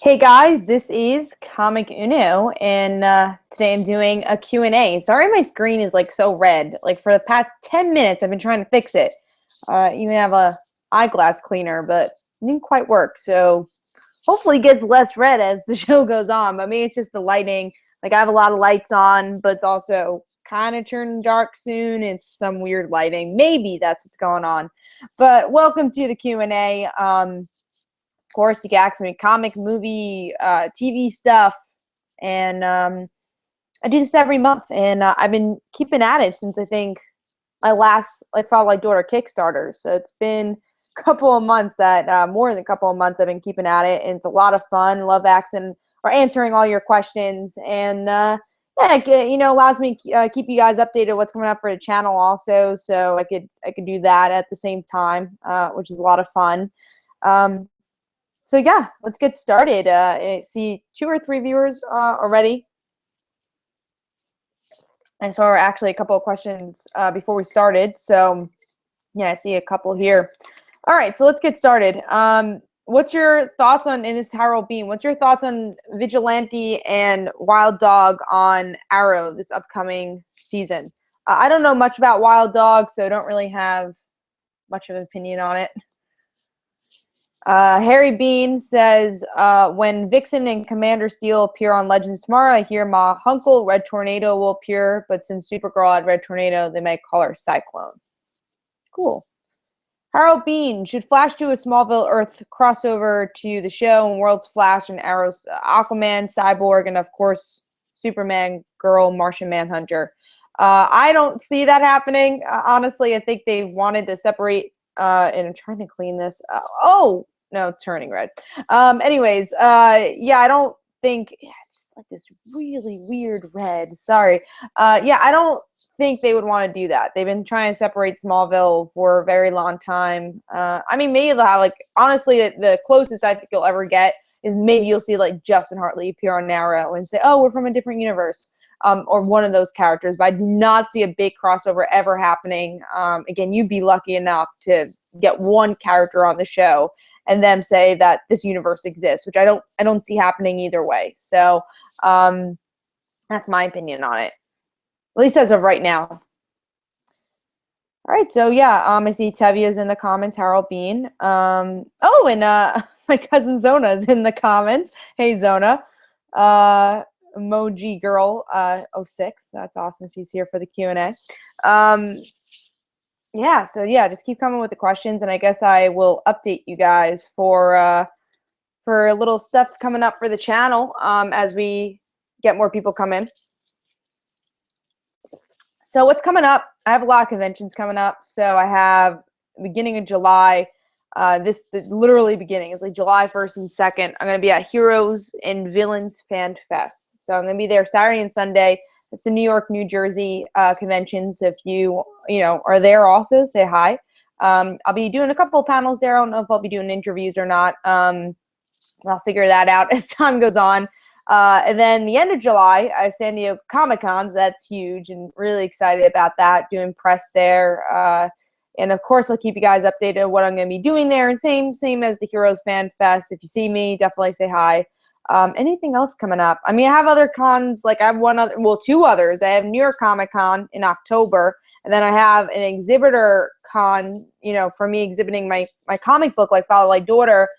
Hey guys, this is Comic Uno, and today I'm doing a Q&A. Sorry my screen is like so red. Like for the past 10 minutes I've been trying to fix it. Even have a eyeglass cleaner, but it didn't quite work. So hopefully it gets less red as the show goes on. But maybe it's just the lighting. Like I have a lot of lights on, but it's also kind of turning dark soon. It's some weird lighting. Maybe that's what's going on. But welcome to the Q&A. Of course, you can ask me comic, movie, TV stuff, and I do this every month, and I've been keeping at it since I think my last Follow My Daughter Kickstarter. So it's been a couple of months more than a couple of months I've been keeping at it, and it's a lot of fun. Love asking or answering all your questions, and yeah, allows me to keep you guys updated what's coming up for the channel also. So I could do that at the same time, which is a lot of fun. So yeah, let's get started. I see 2 or 3 viewers already. And so actually a couple of questions before we started. So yeah, I see a couple here. All right, so let's get started. What's your thoughts on, and this is Harold Bean, what's your thoughts on Vigilante and Wild Dog on Arrow this upcoming season? I don't know much about Wild Dog, so I don't really have much of an opinion on it. Harry Bean says, when Vixen and Commander Steel appear on Legends tomorrow, I hear Ma Hunkle, Red Tornado will appear, but since Supergirl had Red Tornado, they might call her Cyclone. Cool. Harold Bean, should Flash do a Smallville Earth crossover to the show and World's Flash and Arrow's Aquaman, Cyborg, and of course, Superman, Girl, Martian Manhunter? I don't see that happening. Honestly, I think they wanted to separate, and I'm trying to clean this. Oh! No, turning red. Anyways, yeah, I don't think, just like this really weird red. Sorry. Yeah, I don't think they would want to do that. They've been trying to separate Smallville for a very long time. I mean, maybe they'll have, like, honestly, the closest I think you'll ever get is maybe you'll see, like, Justin Hartley appear on Arrow and say, oh, we're from a different universe. Or one of those characters, but I do not see a big crossover ever happening. Again, you'd be lucky enough to get one character on the show and them say that this universe exists, which I don't see happening either way. So that's my opinion on it, at least as of right now. All right, so yeah, I see Tevia's in the comments, Harold Bean. Oh, and my cousin Zona is in the comments. Hey, Zona. Emoji Girl 06. That's awesome. She's here for the Q&A. Yeah, so yeah, just keep coming with the questions, and I guess I will update you guys for a little stuff coming up for the channel as we get more people come in. So what's coming up? I have a lot of conventions coming up. So I have beginning of July. Literally beginning. It's like July 1st and 2nd. I'm going to be at Heroes and Villains Fan Fest. So I'm going to be there Saturday and Sunday. It's the New York, New Jersey conventions. If you are there also, say hi. I'll be doing a couple of panels there. I don't know if I'll be doing interviews or not. I'll figure that out as time goes on. And then the end of July, I have San Diego Comic-Con. That's huge and really excited about that, doing press there. And of course, I'll keep you guys updated on what I'm going to be doing there. And same as the Heroes Fan Fest. If you see me, definitely say hi. Anything else coming up? I mean, I have other cons. Like I have 2 others. I have New York Comic Con in October, and then I have an exhibitor con. For me exhibiting my comic book, like Follow My Daughter,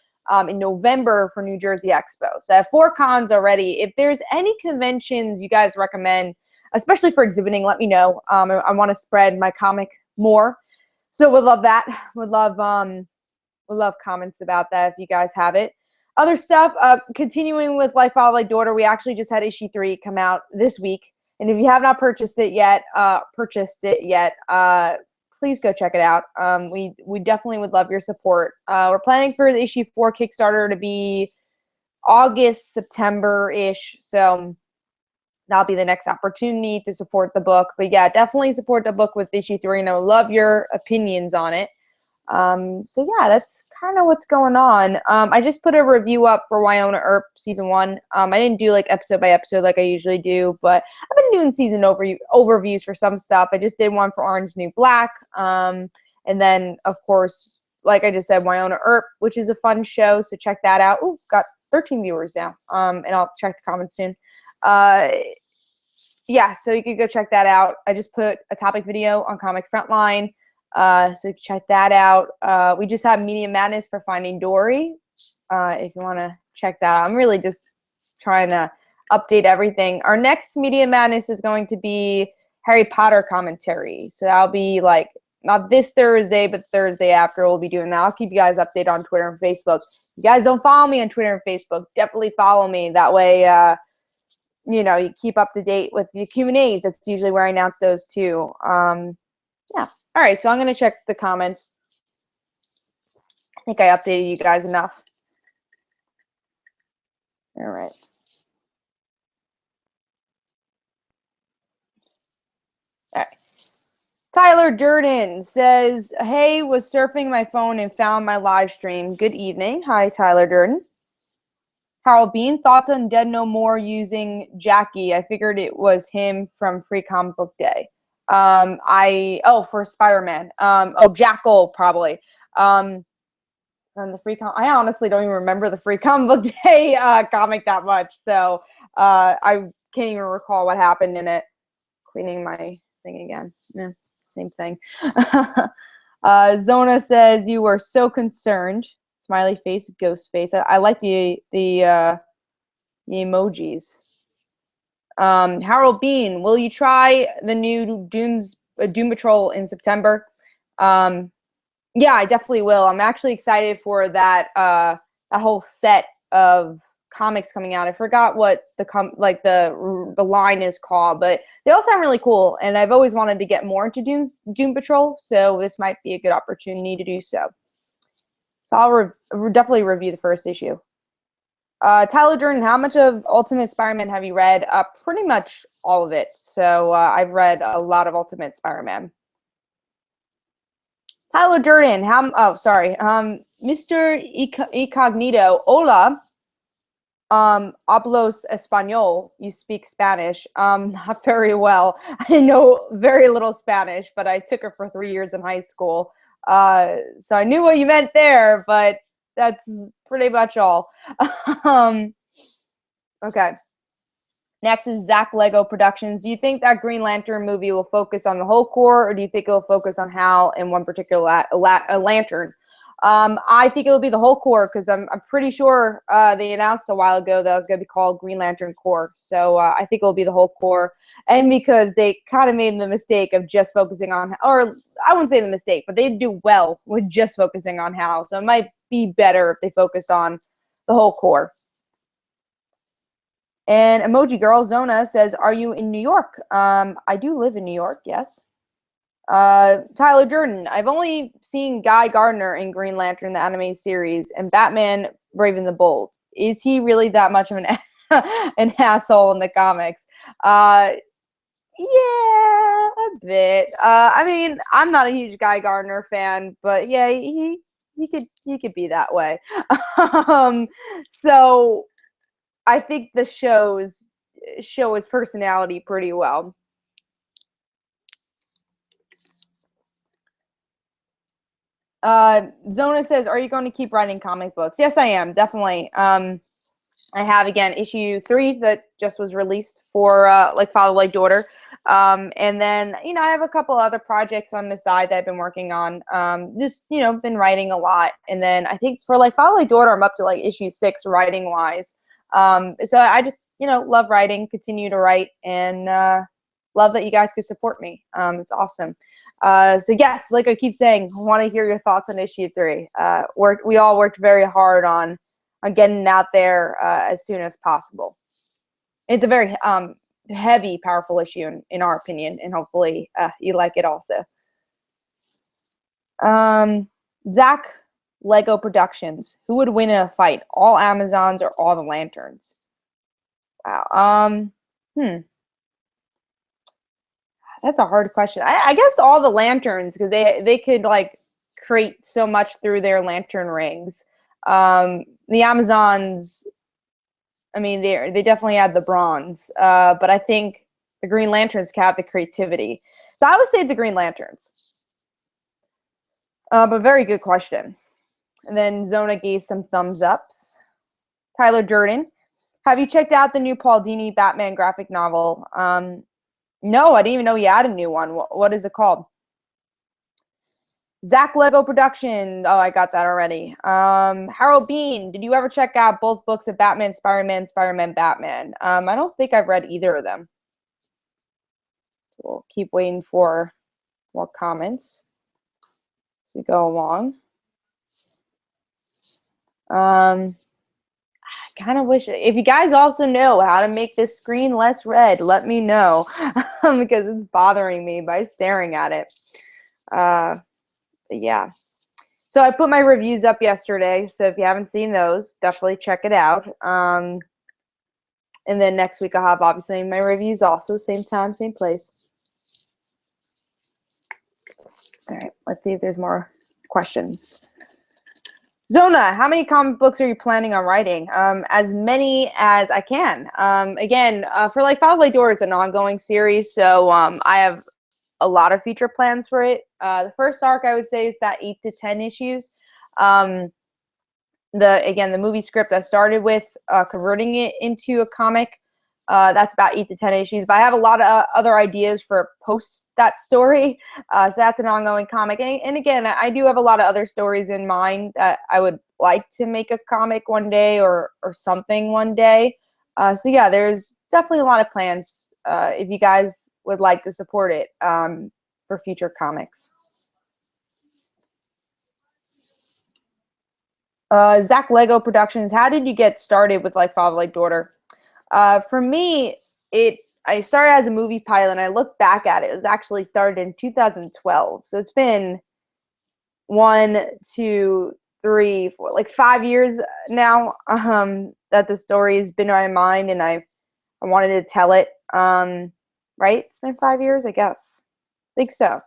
in November for New Jersey Expo. So I have 4 cons already. If there's any conventions you guys recommend, especially for exhibiting, let me know. I want to spread my comic more. So would love that. Would love comments about that if you guys have it. Other stuff, continuing with Follow My Daughter, we actually just had issue 3 come out this week. And if you have not purchased it yet, please go check it out. We definitely would love your support. We're planning for the issue 4 Kickstarter to be August, September-ish. So that'll be the next opportunity to support the book. But yeah, definitely support the book with issue 3, and I love your opinions on it. So yeah, that's kind of what's going on. I just put a review up for Wynonna Earp season 1. I didn't do like episode by episode like I usually do, but I've been doing season overviews for some stuff. I just did one for Orange New Black. And then of course, like I just said, Wynonna Earp, which is a fun show. So check that out. Ooh, got 13 viewers now. And I'll check the comments soon. Yeah, so you could go check that out. I just put a topic video on Comic Frontline, so you can check that out. We just have Media Madness for Finding Dory, if you want to check that out. I'm really just trying to update everything. Our next Media Madness is going to be Harry Potter commentary, so that'll be like not this Thursday, but Thursday after we'll be doing that. I'll keep you guys updated on Twitter and Facebook. If you guys don't follow me on Twitter and Facebook, definitely follow me. That way, you know, you keep up to date with the Q&As. That's usually where I announce those too. Yeah. All right, so I'm going to check the comments. I think I updated you guys enough. All right. All right. Tyler Durden says, hey, was surfing my phone and found my live stream. Good evening. Hi, Tyler Durden. Harold Bean, thoughts on Dead No More using Jackie? I figured it was him from Free Comic Book Day. For Spider-Man. Jackal, probably. From the I honestly don't even remember the Free Comic Book Day comic that much, so I can't even recall what happened in it. Cleaning my thing again. Yeah, same thing. Zona says, you were so concerned. Smiley face, ghost face. I like the emojis. Harold Bean, will you try the new Doom Patrol in September? Yeah, I definitely will. I'm actually excited for that that whole set of comics coming out. I forgot what the line is called, but they all sound really cool, and I've always wanted to get more into Doom Patrol, so this might be a good opportunity to do so. So I'll definitely review the first issue. Tyler Durden, how much of Ultimate Spider-Man have you read? Pretty much all of it. So I've read a lot of Ultimate Spider-Man. Tyler Durden, Mr. Incognito, hola. Hablos Español, you speak Spanish. Not very well. I know very little Spanish, but I took it for 3 years in high school. So I knew what you meant there, but that's pretty much all. Okay. Next is Zach Lego Productions. Do you think that Green Lantern movie will focus on the whole core, or do you think it will focus on Hal and one particular lantern? I think it'll be the whole core, because I'm pretty sure they announced a while ago that it was going to be called Green Lantern Corps. So I think it'll be the whole core. And because they kind of made the mistake of just focusing on, or I wouldn't say the mistake, but they do well with just focusing on Hal. So it might be better if they focus on the whole core. And Emoji Girl Zona says, are you in New York? I do live in New York, yes. Tyler Durden, I've only seen Guy Gardner in Green Lantern, the anime series, and Batman Brave and the Bold. Is he really that much of an asshole in the comics? Yeah, a bit. I mean, I'm not a huge Guy Gardner fan, but yeah, he could be that way. So I think the show his personality pretty well. Zona says, are you going to keep writing comic books? Yes, I am, definitely. I have, again, issue 3 that just was released for Father Like Daughter. And then, I have a couple other projects on the side that I've been working on. Just, been writing a lot. And then I think for Father Like Daughter, I'm up to issue 6 writing wise. So I just, love writing, continue to write, and love that you guys could support me. It's awesome. So yes, like I keep saying, I want to hear your thoughts on issue 3. We all worked very hard on getting it out there as soon as possible. It's a very heavy, powerful issue in our opinion, and hopefully you like it also. Zach Lego Productions. Who would win in a fight? All Amazons or all the Lanterns? Wow. That's a hard question. I guess all the Lanterns, because they could create so much through their lantern rings. The Amazons, I mean, they definitely had the bronze, but I think the Green Lanterns have the creativity. So I would say the Green Lanterns. But very good question. And then Zona gave some thumbs ups. Tyler Durden. Have you checked out the new Paul Dini Batman graphic novel? No, I didn't even know he had a new one. What is it called? Zach Lego Production. Oh, I got that already. Harold Bean. Did you ever check out both books of Batman, Spider-Man, Spider-Man, Batman? I don't think I've read either of them. So we'll keep waiting for more comments as we go along. I kind of wish, if you guys also know how to make this screen less red, let me know because it's bothering me by staring at it. Yeah. So I put my reviews up yesterday, so if you haven't seen those, definitely check it out. And then next week I'll have obviously my reviews also, same time, same place. All right, let's see if there's more questions. Zona, how many comic books are you planning on writing? As many as I can. Again, for like Father Like Door is an ongoing series, so I have a lot of future plans for it. The first arc I would say is about 8 to 10 issues. The movie script I started with, converting it into a comic, that's about 8 to 10 issues. But I have a lot of other ideas for post that story, so that's an ongoing comic. And again, I do have a lot of other stories in mind that I would like to make a comic one day or something one day. So yeah, there's definitely a lot of plans. If you guys would like to support it for future comics. Zach Lego Productions, how did you get started with like Father Like Daughter? For me, I started as a movie pilot, and I look back at it. It was actually started in 2012. So it's been 1, 2, 3, 4, like 5 years now that the story has been in my mind, and I wanted to tell it. Right? It's been 5 years, I guess. I think so.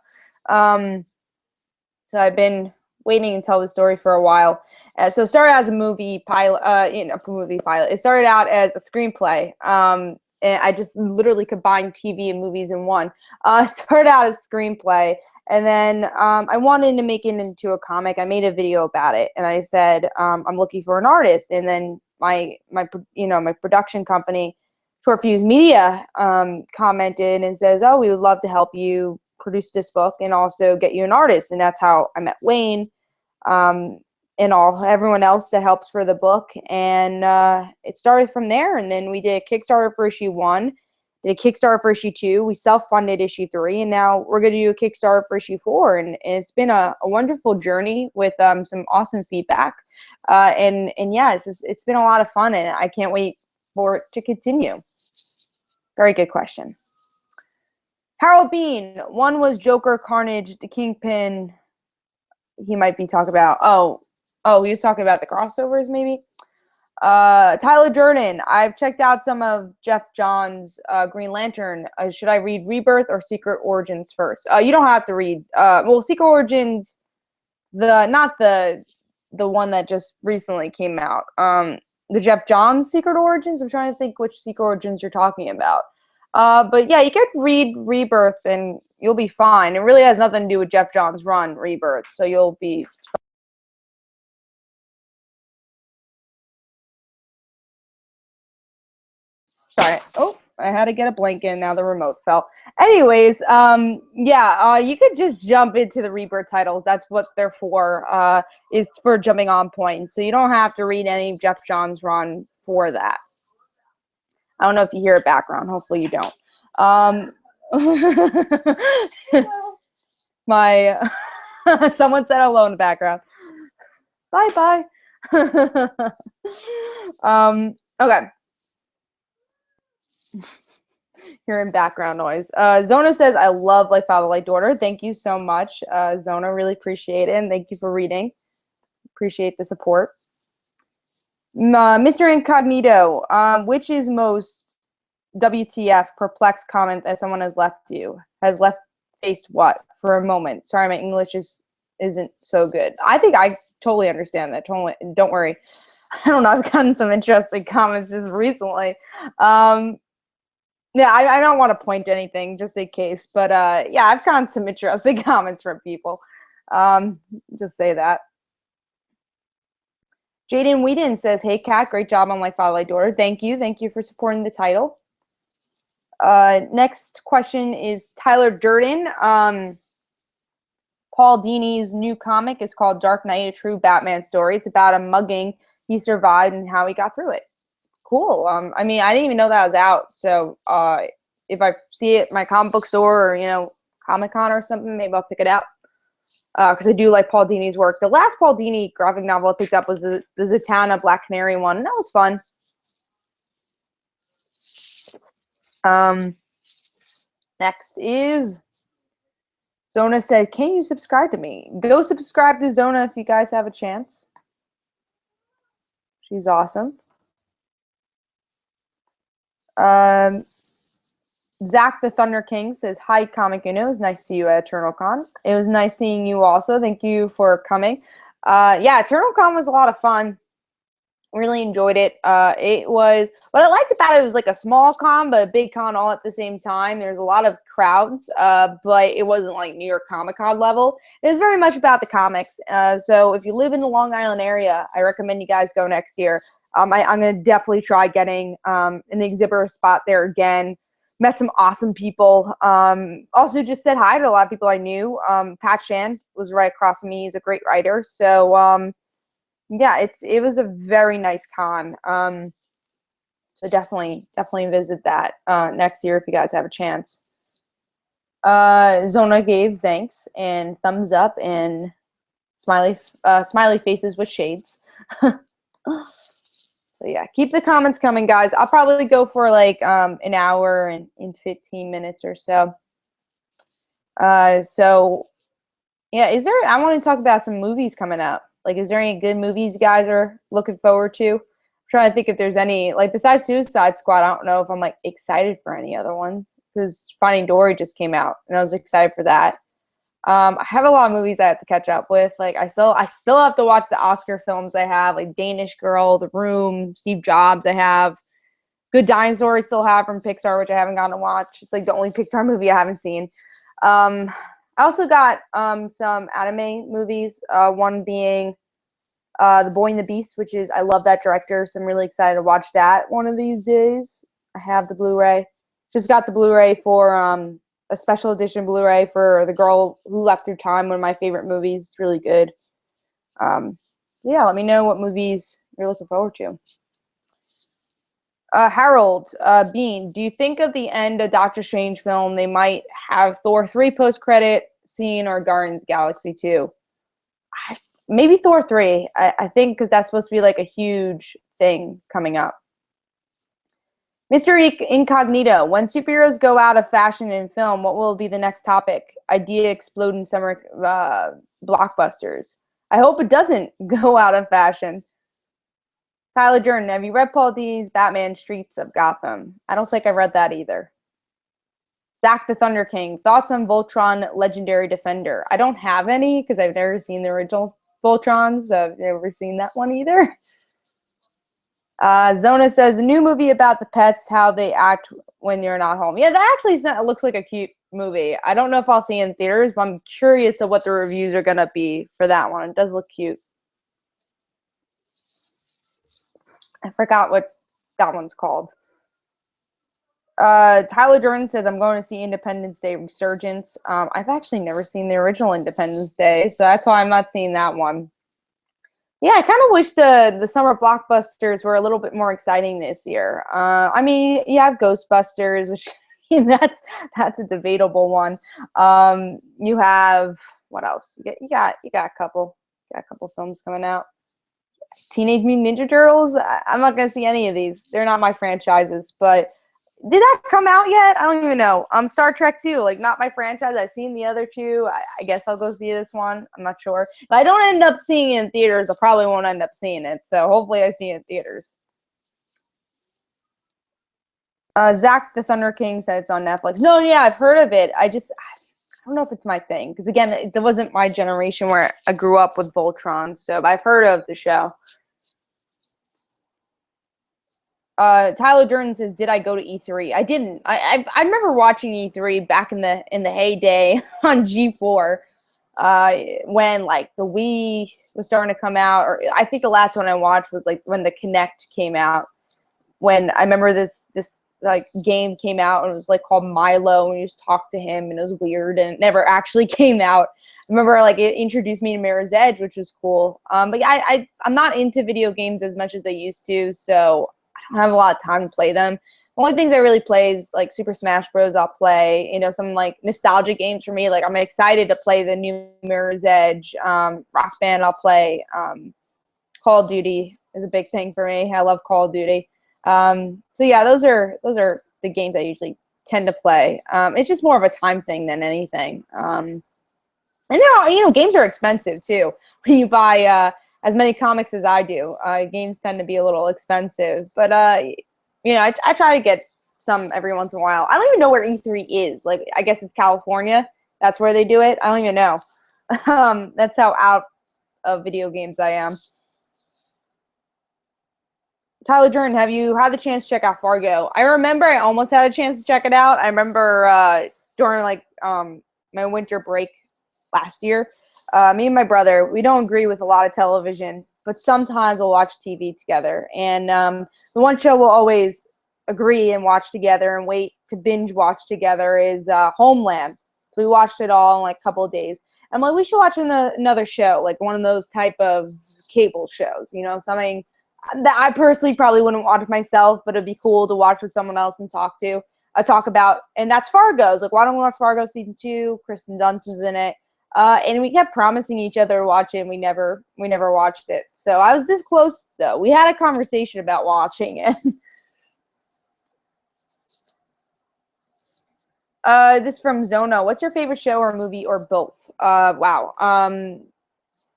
So I've been waiting to tell the story for a while. So it started as a movie pilot, It started out as a screenplay. And I just literally combined TV and movies in one. Started out as a screenplay, and then I wanted to make it into a comic. I made a video about it, and I said I'm looking for an artist. And then my production company, Short Fuse Media, commented and says, "Oh, we would love to help you produce this book and also get you an artist." And that's how I met Wayne, and everyone else that helps for the book. And it started from there. And then we did a Kickstarter for issue 1, did a Kickstarter for issue 2. We self-funded issue 3, and now we're going to do a Kickstarter for issue 4. And it's been a wonderful journey with some awesome feedback. And yeah, it's been a lot of fun, and I can't wait for it to continue. Very good question. Harold Bean, one was Joker, Carnage, the Kingpin. He might be talking about, he was talking about the crossovers maybe. Tyler Durden, I've checked out some of Jeff Johns' Green Lantern. Should I read Rebirth or Secret Origins first? You don't have to read. Secret Origins, not the one that just recently came out. The Jeff Johns Secret Origins. I'm trying to think which Secret Origins you're talking about. But yeah, you could read Rebirth and you'll be fine. It really has nothing to do with Jeff Johns' run, Rebirth, so you'll be sorry. Oh, I had to get a blanket, and now the remote fell. Anyways, you could just jump into the Rebirth titles. That's what they're for, is for jumping on point. So you don't have to read any Jeff Johns' run for that. I don't know if you hear a background. Hopefully you don't. Someone said hello in the background. Bye. Okay. Hearing background noise. Zona says, I love Like Father, Like Daughter. Thank you so much, Zona. Really appreciate it, and thank you for reading. Appreciate the support. Mr. Incognito, which is most WTF perplexed comment that someone has left faced what for a moment? Sorry, my English isn't so good. I think I totally understand that. Totally, don't worry. I don't know. I've gotten some interesting comments just recently. Yeah, I don't want to point to anything just in case, but yeah, I've gotten some interesting comments from people. Just say that. Jaden Whedon says, "Hey, Kat, great job on Like Father, Like Daughter." Thank you. Thank you for supporting the title. Next question is Tyler Durden. Paul Dini's new comic is called Dark Knight, a True Batman Story. It's about a mugging he survived and how he got through it. Cool. I mean, I didn't even know that was out. So if I see it at my comic book store or, Comic-Con or something, maybe I'll pick it out. Because I do like Paul Dini's work. The last Paul Dini graphic novel I picked up was the Zatanna Black Canary one, and that was fun. Next is Zona said, "Can you subscribe to me?" Go subscribe to Zona if you guys have a chance. She's awesome. Zach the Thunder King says, "Hi, Comic Uno. It was nice to see you at EternalCon." It was nice seeing you also. Thank you for coming. Yeah, EternalCon was a lot of fun. Really enjoyed it. It was, what I liked about it was like a small con, but a big con all at the same time. There's a lot of crowds, but it wasn't like New York Comic Con level. It was very much about the comics. So if you live in the Long Island area, I recommend you guys go next year. I'm going to definitely try getting an exhibitor spot there again. Met some awesome people. Also just said hi to a lot of people I knew. Pat Shan was right across from me. He's a great writer. So, yeah, it was a very nice con. So definitely visit that next year if you guys have a chance. Zona gave thanks and thumbs up and smiley faces with shades. So yeah, keep the comments coming, guys. I'll probably go for like an hour and 15 minutes or so. So yeah, I want to talk about some movies coming up. Like, is there any good movies you guys are looking forward to? I'm trying to think if there's any, like, besides Suicide Squad, I don't know if I'm, like, excited for any other ones, because Finding Dory just came out, and I was excited for that. I have a lot of movies I have to catch up with. Like, I still have to watch the Oscar films I have, like Danish Girl, The Room, Steve Jobs I have. Good Dinosaur I still have from Pixar, which I haven't gotten to watch. It's, like, the only Pixar movie I haven't seen. I also got some anime movies, one being The Boy and the Beast, which is, I love that director, so I'm really excited to watch that one of these days. I have the Blu-ray. Just got the Blu-ray for a special edition Blu-ray for The Girl Who Left Through Time, one of my favorite movies. It's really good. Yeah, let me know what movies you're looking forward to. Harold Bean, do you think of the end of Doctor Strange film they might have Thor 3 post-credit scene or Guardians Galaxy 2? Maybe Thor 3, I think, because that's supposed to be like a huge thing coming up. Mr. Incognito, when superheroes go out of fashion in film, what will be the next topic? Idea explode in summer blockbusters. I hope it doesn't go out of fashion. Tyler Jordan, have you read Paul Dini's Batman Streets of Gotham? I don't think I've read that either. Zach the Thunder King, thoughts on Voltron Legendary Defender? I don't have any because I've never seen the original Voltrons, so I've never seen that one either. Zona says, a new movie about the pets, how they act when you're not home. Yeah, that actually looks like a cute movie. I don't know if I'll see it in theaters, but I'm curious of what the reviews are going to be for that one. It does look cute. I forgot what that one's called. Tyler Jordan says, I'm going to see Independence Day Resurgence. I've actually never seen the original Independence Day, so that's why I'm not seeing that one. Yeah, I kind of wish the summer blockbusters were a little bit more exciting this year. I mean, you have Ghostbusters, which that's a debatable one. You have, what else? You got a couple films coming out. Teenage Mutant Ninja Turtles. I'm not gonna see any of these. They're not my franchises. But did that come out yet? I don't even know. Star Trek 2, like, not my franchise. I've seen the other two. I guess I'll go see this one. I'm not sure. If I don't end up seeing it in theaters, I probably won't end up seeing it. So hopefully I see it in theaters. Zach the Thunder King said it's on Netflix. No, yeah, I've heard of it. I don't know if it's my thing. Because, again, it wasn't my generation where I grew up with Voltron. So I've heard of the show. Tyler Jordan says, did I go to E3? I didn't. I remember watching E3 back in the heyday on G4. when like the Wii was starting to come out, or I think the last one I watched was like when the Kinect came out. When I remember this like game came out and it was like called Milo, and you just talked to him and it was weird and it never actually came out. I remember like it introduced me to Mirror's Edge, which was cool. But yeah, I'm not into video games as much as I used to, so I don't have a lot of time to play them. The only things I really play is like Super Smash Bros. I'll play, some like nostalgic games for me. Like I'm excited to play the new Mirror's Edge. Rock Band I'll play. Call of Duty is a big thing for me. I love Call of Duty. So yeah, those are the games I usually tend to play. It's just more of a time thing than anything. And games are expensive too. When you buy as many comics as I do, games tend to be a little expensive. But I try to get some every once in a while. I don't even know where E3 is. Like, I guess it's California. That's where they do it. I don't even know. That's how out of video games I am. Tyler Jordan, have you had the chance to check out Fargo? I remember I almost had a chance to check it out. I remember during like my winter break last year, me and my brother, we don't agree with a lot of television, but sometimes we'll watch TV together. And the one show we'll always agree and watch together and wait to binge watch together is Homeland. So we watched it all in like a couple of days. I'm like, we should watch another show, like one of those type of cable shows, something that I personally probably wouldn't watch myself, but it'd be cool to watch with someone else and talk about. And that's Fargo. It's like, why don't we watch Fargo season 2? Kristen Dunst's in it. And we kept promising each other to watch it, and we never watched it. So I was this close, though. We had a conversation about watching it. This from Zona. What's your favorite show or movie or both? Wow.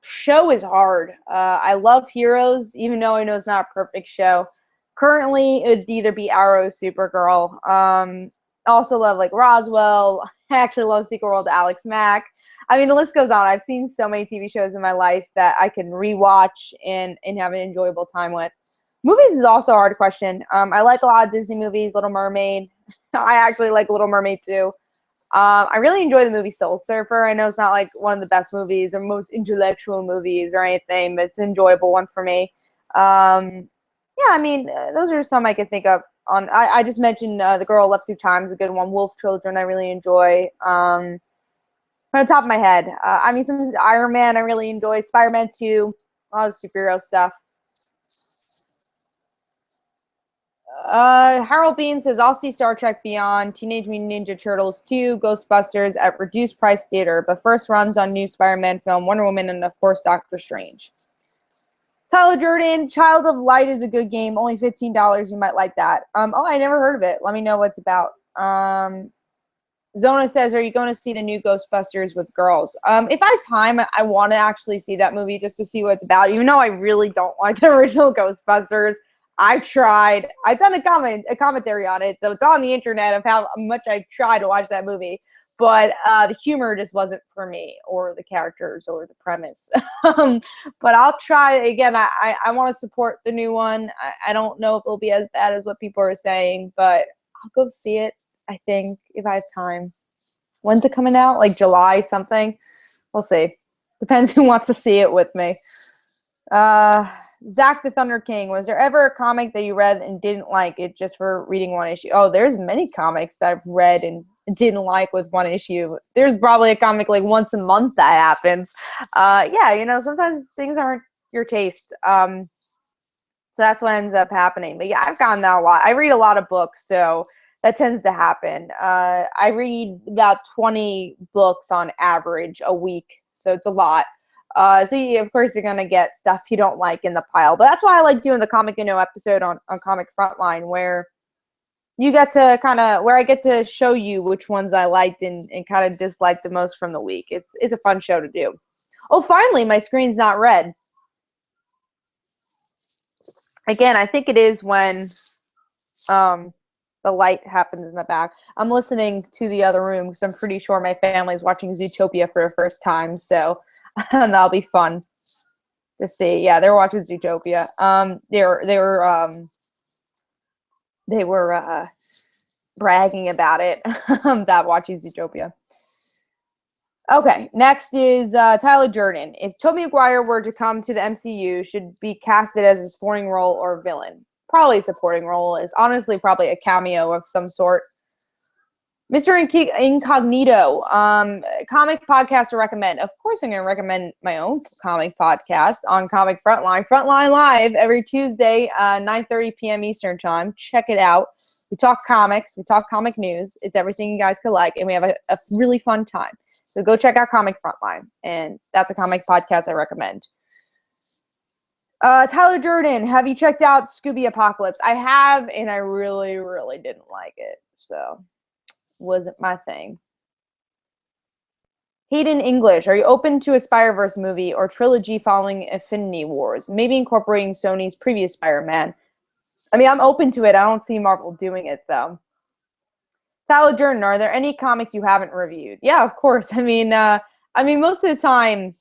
Show is hard. I love Heroes, even though I know it's not a perfect show. Currently, it would either be Arrow or Supergirl. Also love like Roswell. I actually love Secret World of Alex Mack. I mean, the list goes on. I've seen so many TV shows in my life that I can rewatch and have an enjoyable time with. Movies is also a hard question. I like a lot of Disney movies, Little Mermaid. I actually like Little Mermaid too. I really enjoy the movie Soul Surfer. I know it's not like one of the best movies or most intellectual movies or anything, but it's an enjoyable one for me. Yeah, I mean, those are some I could think of. I just mentioned The Girl Left Through Time is a good one. Wolf Children I really enjoy. From the top of my head, I mean, some Iron Man I really enjoy. Spider-Man 2, a lot of superhero stuff. Harold Bean says, I'll see Star Trek Beyond, Teenage Mutant Ninja Turtles 2, Ghostbusters at reduced price theater, but first runs on new Spider-Man film, Wonder Woman, and of course Doctor Strange. Tyler Jordan, Child of Light is a good game, only $15. You might like that. I never heard of it. Let me know what it's about. Zona says, are you going to see the new Ghostbusters with girls? If I have time, I want to actually see that movie just to see what it's about, even though I really don't like the original Ghostbusters. I tried. I've done a commentary on it, so it's on the internet of how much I tried to watch that movie. But the humor just wasn't for me, or the characters, or the premise. But I'll try again. I want to support the new one. I don't know if it'll be as bad as what people are saying, but I'll go see it, I think, if I have time. When's it coming out? Like July something? We'll see. Depends who wants to see it with me. Zach the Thunder King, was there ever a comic that you read and didn't like it just for reading one issue? Oh, there's many comics that I've read and didn't like with one issue. There's probably a comic like once a month that happens. Yeah, sometimes things aren't your taste. So that's what ends up happening. But yeah, I've gotten that a lot. I read a lot of books, so that tends to happen. I read about 20 books on average a week, so it's a lot. Of course, you're going to get stuff you don't like in the pile. But that's why I like doing the Comic episode on Comic Frontline, where you get to where I get to show you which ones I liked and kind of disliked the most from the week. It's a fun show to do. Oh, finally, my screen's not red. Again, I think it is when the light happens in the back. I'm listening to the other room because I'm pretty sure my family's watching Zootopia for the first time, so that'll be fun to see. Yeah, they were watching Zootopia. They were bragging about it, about watching Zootopia. Okay, next is Tyler Durden. If Tobey Maguire were to come to the MCU, should be casted as a supporting role or villain? Probably a supporting role. Is honestly probably a cameo of some sort. Mr. Incognito, comic podcast to recommend. Of course, I'm going to recommend my own comic podcast on Comic Frontline. Frontline Live every Tuesday, 9:30 p.m. Eastern Time. Check it out. We talk comics. We talk comic news. It's everything you guys could like, and we have a really fun time. So go check out Comic Frontline, and that's a comic podcast I recommend. Tyler Durden, have you checked out Scooby Apocalypse? I have, and I really, really didn't like it. So wasn't my thing. Hayden English, are you open to a Spider-Verse movie or trilogy following Infinity Wars? Maybe incorporating Sony's previous Spider-Man. I mean, I'm open to it. I don't see Marvel doing it, though. Tyler Durden, are there any comics you haven't reviewed? Yeah, of course. I mean, most of the time,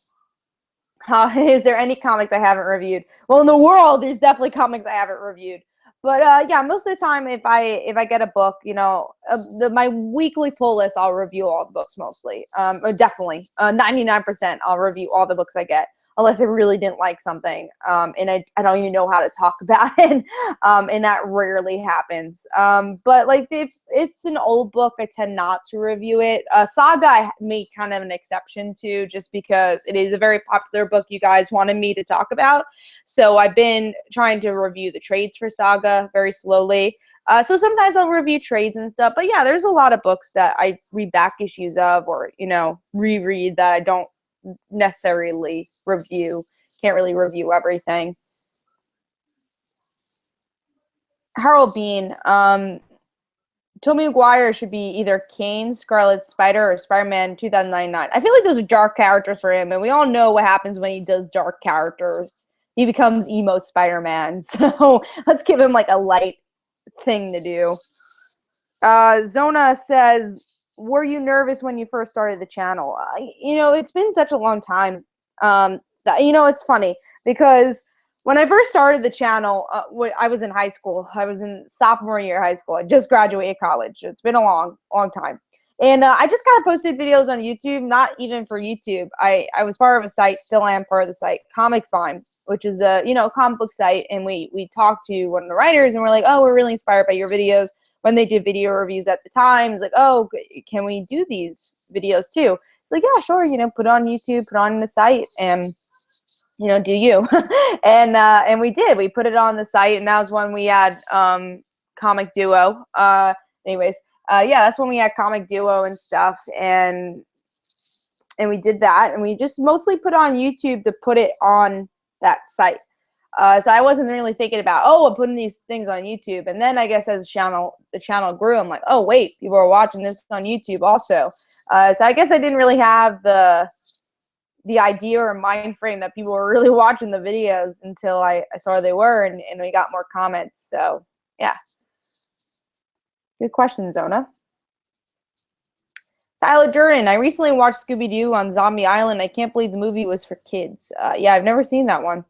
is there any comics I haven't reviewed? Well, in the world, there's definitely comics I haven't reviewed. But yeah, most of the time, if I get a book, my weekly pull list, I'll review all the books mostly. Definitely, 99%, I'll review all the books I get, unless I really didn't like something, and I don't even know how to talk about it, and that rarely happens. But like if it's an old book, I tend not to review it. Saga, I make kind of an exception to, just because it is a very popular book you guys wanted me to talk about. So I've been trying to review the trades for Saga very slowly. So sometimes I'll review trades and stuff. But yeah, there's a lot of books that I read back issues of, or, reread, that I don't necessarily review. Can't really review everything. Harold Bean, Tobey Maguire should be either Kane, Scarlet Spider, or Spider-Man 2099. I feel like those are dark characters for him, and we all know what happens when he does dark characters. He becomes emo Spider-Man. So let's give him like a light thing to do. Zona says, were you nervous when you first started the channel? It's been such a long time. It's funny because when I first started the channel, I was in high school. I was in sophomore year of high school. I just graduated college. It's been a long, long time. And I just kind of posted videos on YouTube, not even for YouTube. I was part of a site, still am part of the site, Comic Vine, which is a, comic book site. And we talked to one of the writers, and we're like, oh, we're really inspired by your videos. When they did video reviews at the time, it's like, oh, can we do these videos too? It's like, yeah, sure, put it on YouTube, put it on the site, and do you. And we did. We put it on the site, and that was when we had Comic Duo. Anyways, yeah, that's when we had Comic Duo and stuff, and we did that, and we just mostly put it on YouTube to put it on that site. So I wasn't really thinking about, I'm putting these things on YouTube. And then I guess as the channel grew, I'm like, oh, wait, people are watching this on YouTube also. So I guess I didn't really have the idea or mind frame that people were really watching the videos until I saw they were, and we got more comments. So, yeah. Good question, Zona. Tyler Durden, I recently watched Scooby-Doo on Zombie Island. I can't believe the movie was for kids. Yeah, I've never seen that one.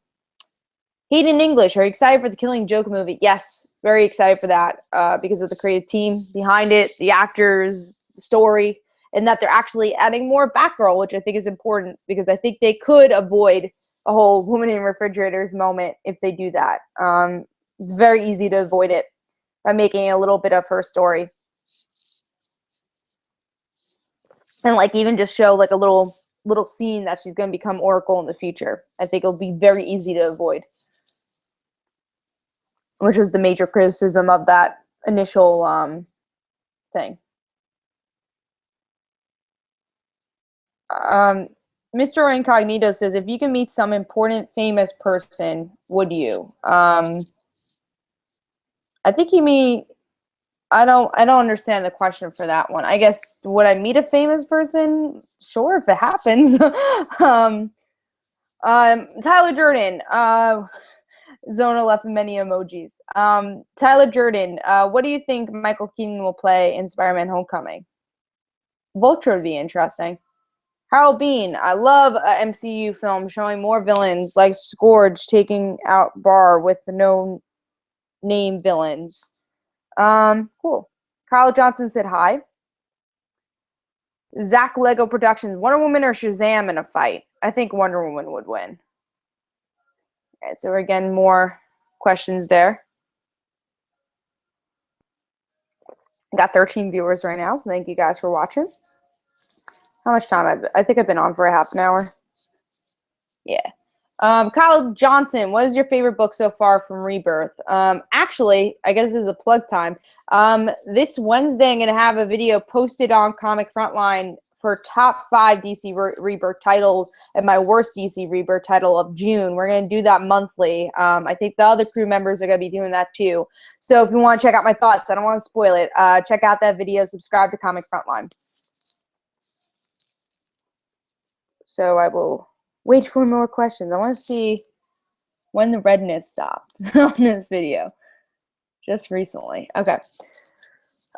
Hayden English, are you excited for the Killing Joke movie? Yes, very excited for that because of the creative team behind it, the actors, the story, and that they're actually adding more Batgirl, which I think is important because I think they could avoid a whole woman in refrigerators moment if they do that. It's very easy to avoid it by making a little bit of her story. And like even just show like a little scene that she's going to become Oracle in the future. I think it'll be very easy to avoid, which was the major criticism of that initial thing. Mr. Incognito says, if you can meet some important famous person, would you? I think you mean, I don't understand the question for that one. I guess, would I meet a famous person? Sure, if it happens. Tyler Durden, Zona left many emojis. Tyler Durden, what do you think Michael Keaton will play in Spider-Man Homecoming? Vulture would be interesting. Harold Bean, I love an MCU film showing more villains like Scourge taking out Barr with no name villains. Cool. Kyle Johnson said hi. Zach Lego Productions, Wonder Woman or Shazam in a fight? I think Wonder Woman would win. Okay, so again, more questions there. I got 13 viewers right now, so thank you guys for watching. How much time? I think I've been on for a half an hour. Yeah. Kyle Johnson, what is your favorite book so far from Rebirth? Actually, I guess this is a plug time. This Wednesday, I'm going to have a video posted on Comic Frontline for top 5 DC Rebirth titles and my worst DC Rebirth title of June. We're going to do that monthly. I think the other crew members are going to be doing that too. So if you want to check out my thoughts, I don't want to spoil it. Check out that video. Subscribe to Comic Frontline. So I will wait for more questions. I want to see when the redness stopped on this video. Just recently. Okay.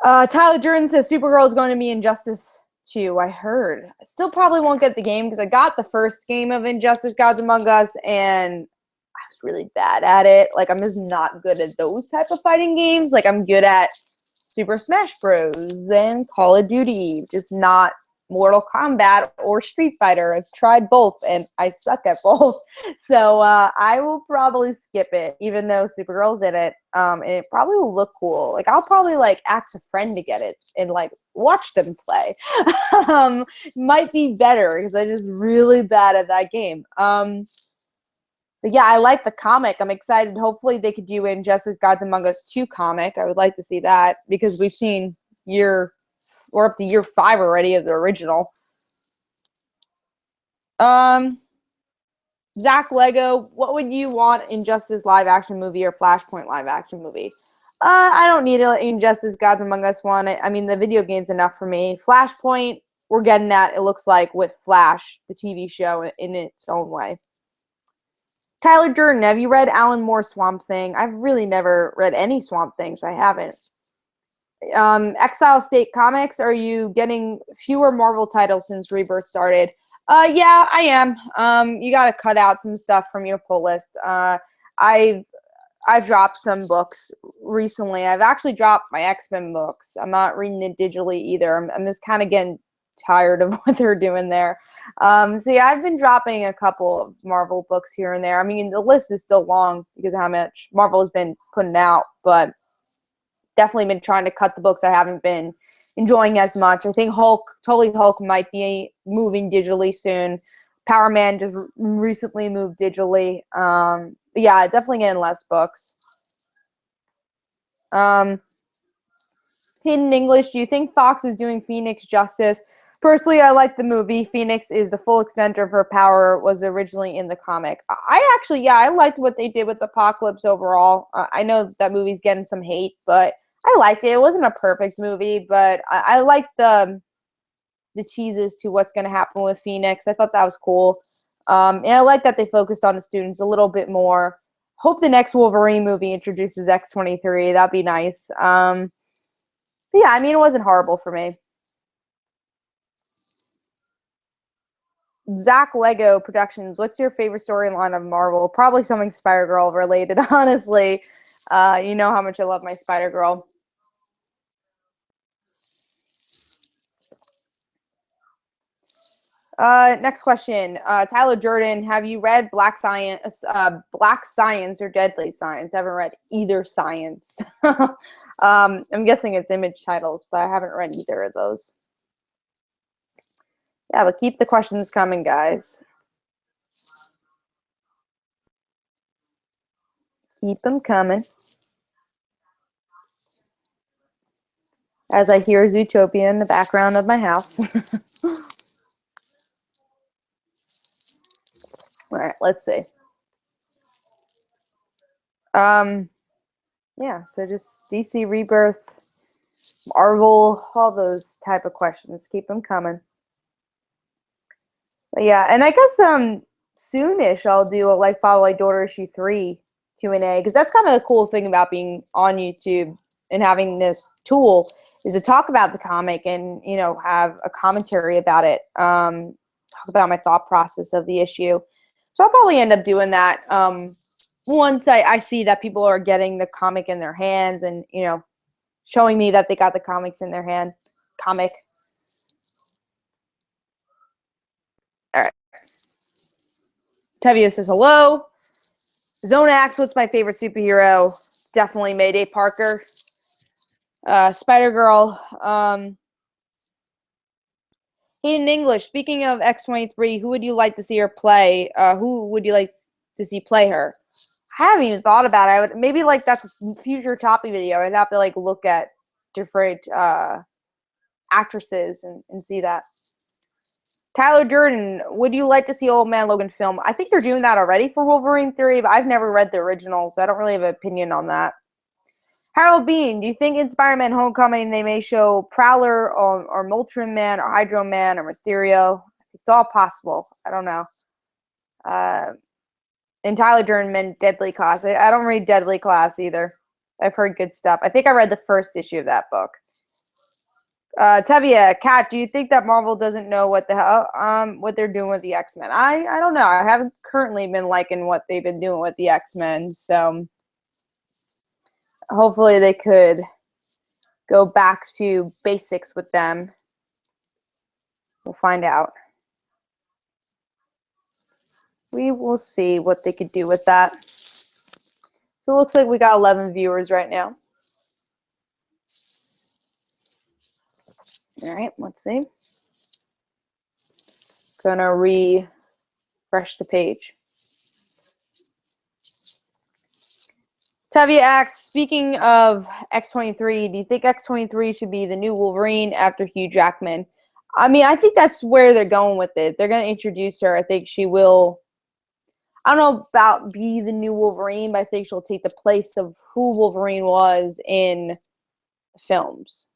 Tyler Jordan says Supergirl is going to be Injustice 2. I heard. I still probably won't get the game because I got the first game of Injustice Gods Among Us and I was really bad at it. Like, I'm just not good at those type of fighting games. Like, I'm good at Super Smash Bros. And Call of Duty. Just not Mortal Kombat or Street Fighter. I've tried both and I suck at both. So I will probably skip it, even though Supergirl's in it. And it probably will look cool. Like, I'll probably like ask a friend to get it and like watch them play. Might be better because I'm just really bad at that game. But yeah, I like the comic. I'm excited. Hopefully they could do Injustice Gods Among Us 2 comic. I would like to see that because we've seen we're up to year 5 already of the original. Zach Lego, what would you want Injustice live action movie or Flashpoint live action movie? I don't need an Injustice Gods Among Us one. I mean, the video game's enough for me. Flashpoint, we're getting that, it looks like, with Flash, the TV show, in its own way. Tyler Jordan, have you read Alan Moore's Swamp Thing? I've really never read any Swamp Thing, so I haven't. Exile State Comics, are you getting fewer Marvel titles since Rebirth started? Yeah, I am. You got to cut out some stuff from your pull list. I've dropped some books recently. I've actually dropped my X-Men books. I'm not reading it digitally either. I'm just kind of getting tired of what they're doing there. So yeah, I've been dropping a couple of Marvel books here and there. I mean, the list is still long because of how much Marvel has been putting out, but definitely been trying to cut the books I haven't been enjoying as much. I think Totally Hulk might be moving digitally soon. Power Man just recently moved digitally. But yeah, definitely getting less books. Hidden English, do you think Fox is doing Phoenix justice? Personally, I like the movie. Phoenix is the full extent of her power, was originally in the comic. I liked what they did with Apocalypse overall. I know that movie's getting some hate, but I liked it. It wasn't a perfect movie, but I liked the teases to what's going to happen with Phoenix. I thought that was cool. And I like that they focused on the students a little bit more. Hope the next Wolverine movie introduces X-23. That'd be nice. But yeah, I mean, it wasn't horrible for me. Zach Lego Productions, what's your favorite storyline of Marvel? Probably something Spider-Girl related, honestly. You know how much I love my Spider-Girl. Next question. Tyler Jordan, have you read Black Science or Deadly Science? I haven't read either science. I'm guessing it's image titles, but I haven't read either of those. Yeah, but keep the questions coming, guys. Keep them coming. As I hear Zootopia in the background of my house. All right, let's see. Yeah, so just DC Rebirth, Marvel, all those type of questions. Keep them coming. But yeah, and I guess soonish I'll do a Like Follow Like Daughter issue 3 Q&A, because that's kind of the cool thing about being on YouTube and having this tool is to talk about the comic and, you know, have a commentary about it, talk about my thought process of the issue. So I'll probably end up doing that once I see that people are getting the comic in their hands and, you know, showing me that they got the comics in their hand. Tevia says hello. Zonax, what's my favorite superhero? Definitely Mayday Parker. Spider-Girl. Hayden English, speaking of X-23, who would you like to see her play? Who would you like to see play her? I haven't even thought about it. I would maybe like that's a future topic video. I'd have to like look at different actresses and see that. Tyler Durden, would you like to see Old Man Logan film? I think they're doing that already for Wolverine 3, but I've never read the original, so I don't really have an opinion on that. Harold Bean, do you think in Spider-Man Homecoming they may show Prowler or Moltron Man or Hydro Man or Mysterio? It's all possible. I don't know. And Tyler Durden meant Deadly Class. I don't read Deadly Class either. I've heard good stuff. I think I read the first issue of that book. Tevia, Kat, do you think that Marvel doesn't know what the hell what they're doing with the X-Men? I don't know. I haven't currently been liking what they've been doing with the X-Men, so hopefully they could go back to basics with them. We'll find out. We will see what they could do with that. So it looks like we got 11 viewers right now. All right, let's see. Gonna refresh the page. Tevia asks, speaking of X-23, do you think X-23 should be the new Wolverine after Hugh Jackman? I mean, I think that's where they're going with it. They're going to introduce her. I think she will, I don't know about be the new Wolverine, but I think she'll take the place of who Wolverine was in films.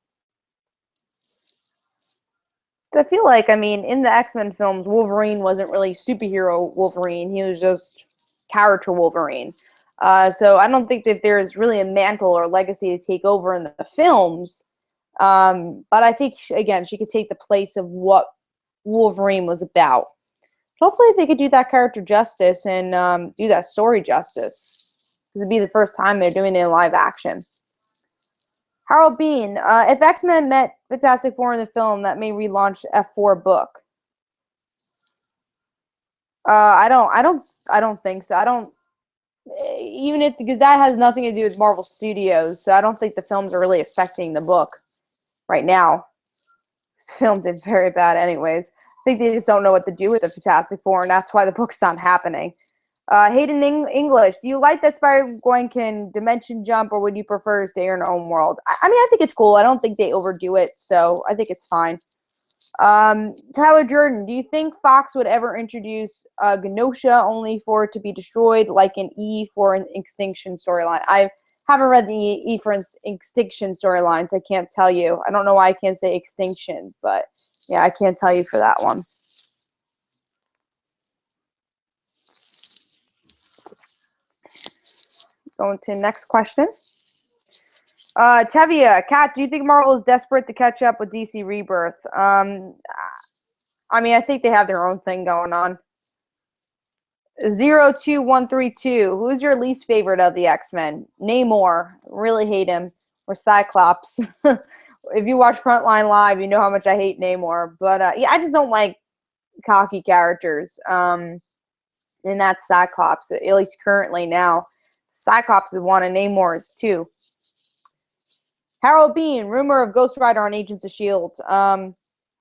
So I feel like, I mean, in the X-Men films, Wolverine wasn't really superhero Wolverine. He was just character Wolverine. So I don't think that there's really a mantle or legacy to take over in the films. But I think, again, she could take the place of what Wolverine was about. Hopefully they could do that character justice and do that story justice. It'd be the first time they're doing it in live action. Harold Bean, if X-Men met Fantastic Four in the film, that may relaunch F4 book. I don't think so. I don't, even if, because that has nothing to do with Marvel Studios, so I don't think the films are really affecting the book right now. This film did very bad anyways. I think they just don't know what to do with the Fantastic Four, and that's why the book's not happening. Hayden English, do you like that Spider-Gwen can dimension jump, or would you prefer to stay in her own world? I mean, I think it's cool. I don't think they overdo it, so I think it's fine. Tyler Jordan, do you think Fox would ever introduce Genosha only for it to be destroyed, like an E for an Extinction storyline? I haven't read the E for Extinction storylines. I can't tell you. I don't know why I can't say Extinction, but yeah, I can't tell you for that one. Going to the next question. Tevia, Kat, do you think Marvel is desperate to catch up with DC Rebirth? I mean, I think they have their own thing going on. 02132, who's your least favorite of the X-Men? Namor, really hate him. Or Cyclops. If you watch Frontline Live, you know how much I hate Namor. But yeah, I just don't like cocky characters. And that's Cyclops, at least currently now. Cyclops is one and Namor is two. Harold Bean, rumor of Ghost Rider on Agents of S.H.I.E.L.D.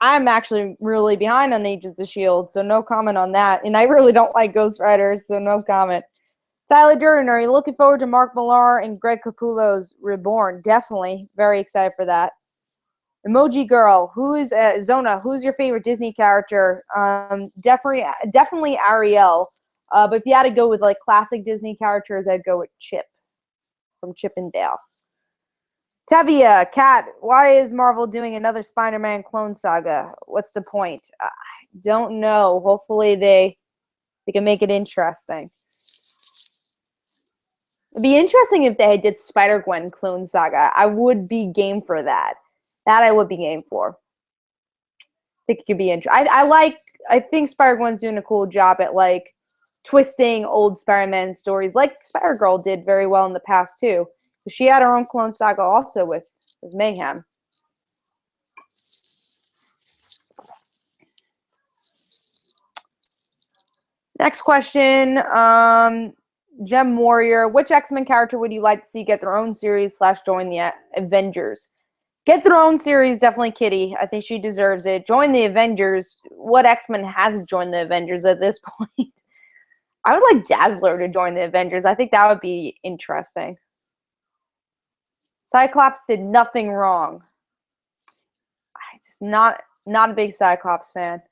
I'm actually really behind on Agents of S.H.I.E.L.D., so no comment on that. And I really don't like Ghost Riders, so no comment. Tyler Durden, are you looking forward to Mark Millar and Greg Capullo's Reborn? Definitely. Very excited for that. Emoji Girl, who's Zona, who's your favorite Disney character? Definitely Ariel. But if you had to go with like classic Disney characters, I'd go with Chip from Chip and Dale. Tevia, Kat, why is Marvel doing another Spider-Man clone saga? What's the point? I don't know. Hopefully they can make it interesting. It'd be interesting if they did Spider-Gwen clone saga. I would be game for that. That I would be game for. I think it could be interesting. I think Spider-Gwen's doing a cool job at like twisting old Spider-Man stories, like Spider-Girl did very well in the past too. She had her own clone saga also with Mayhem. Next question. Gem Warrior. Which X-Men character would you like to see get their own series / join the Avengers? Get their own series, definitely Kitty. I think she deserves it. Join the Avengers. What X-Men hasn't joined the Avengers at this point? I would like Dazzler to join the Avengers. I think that would be interesting. Cyclops did nothing wrong. I'm just not a big Cyclops fan.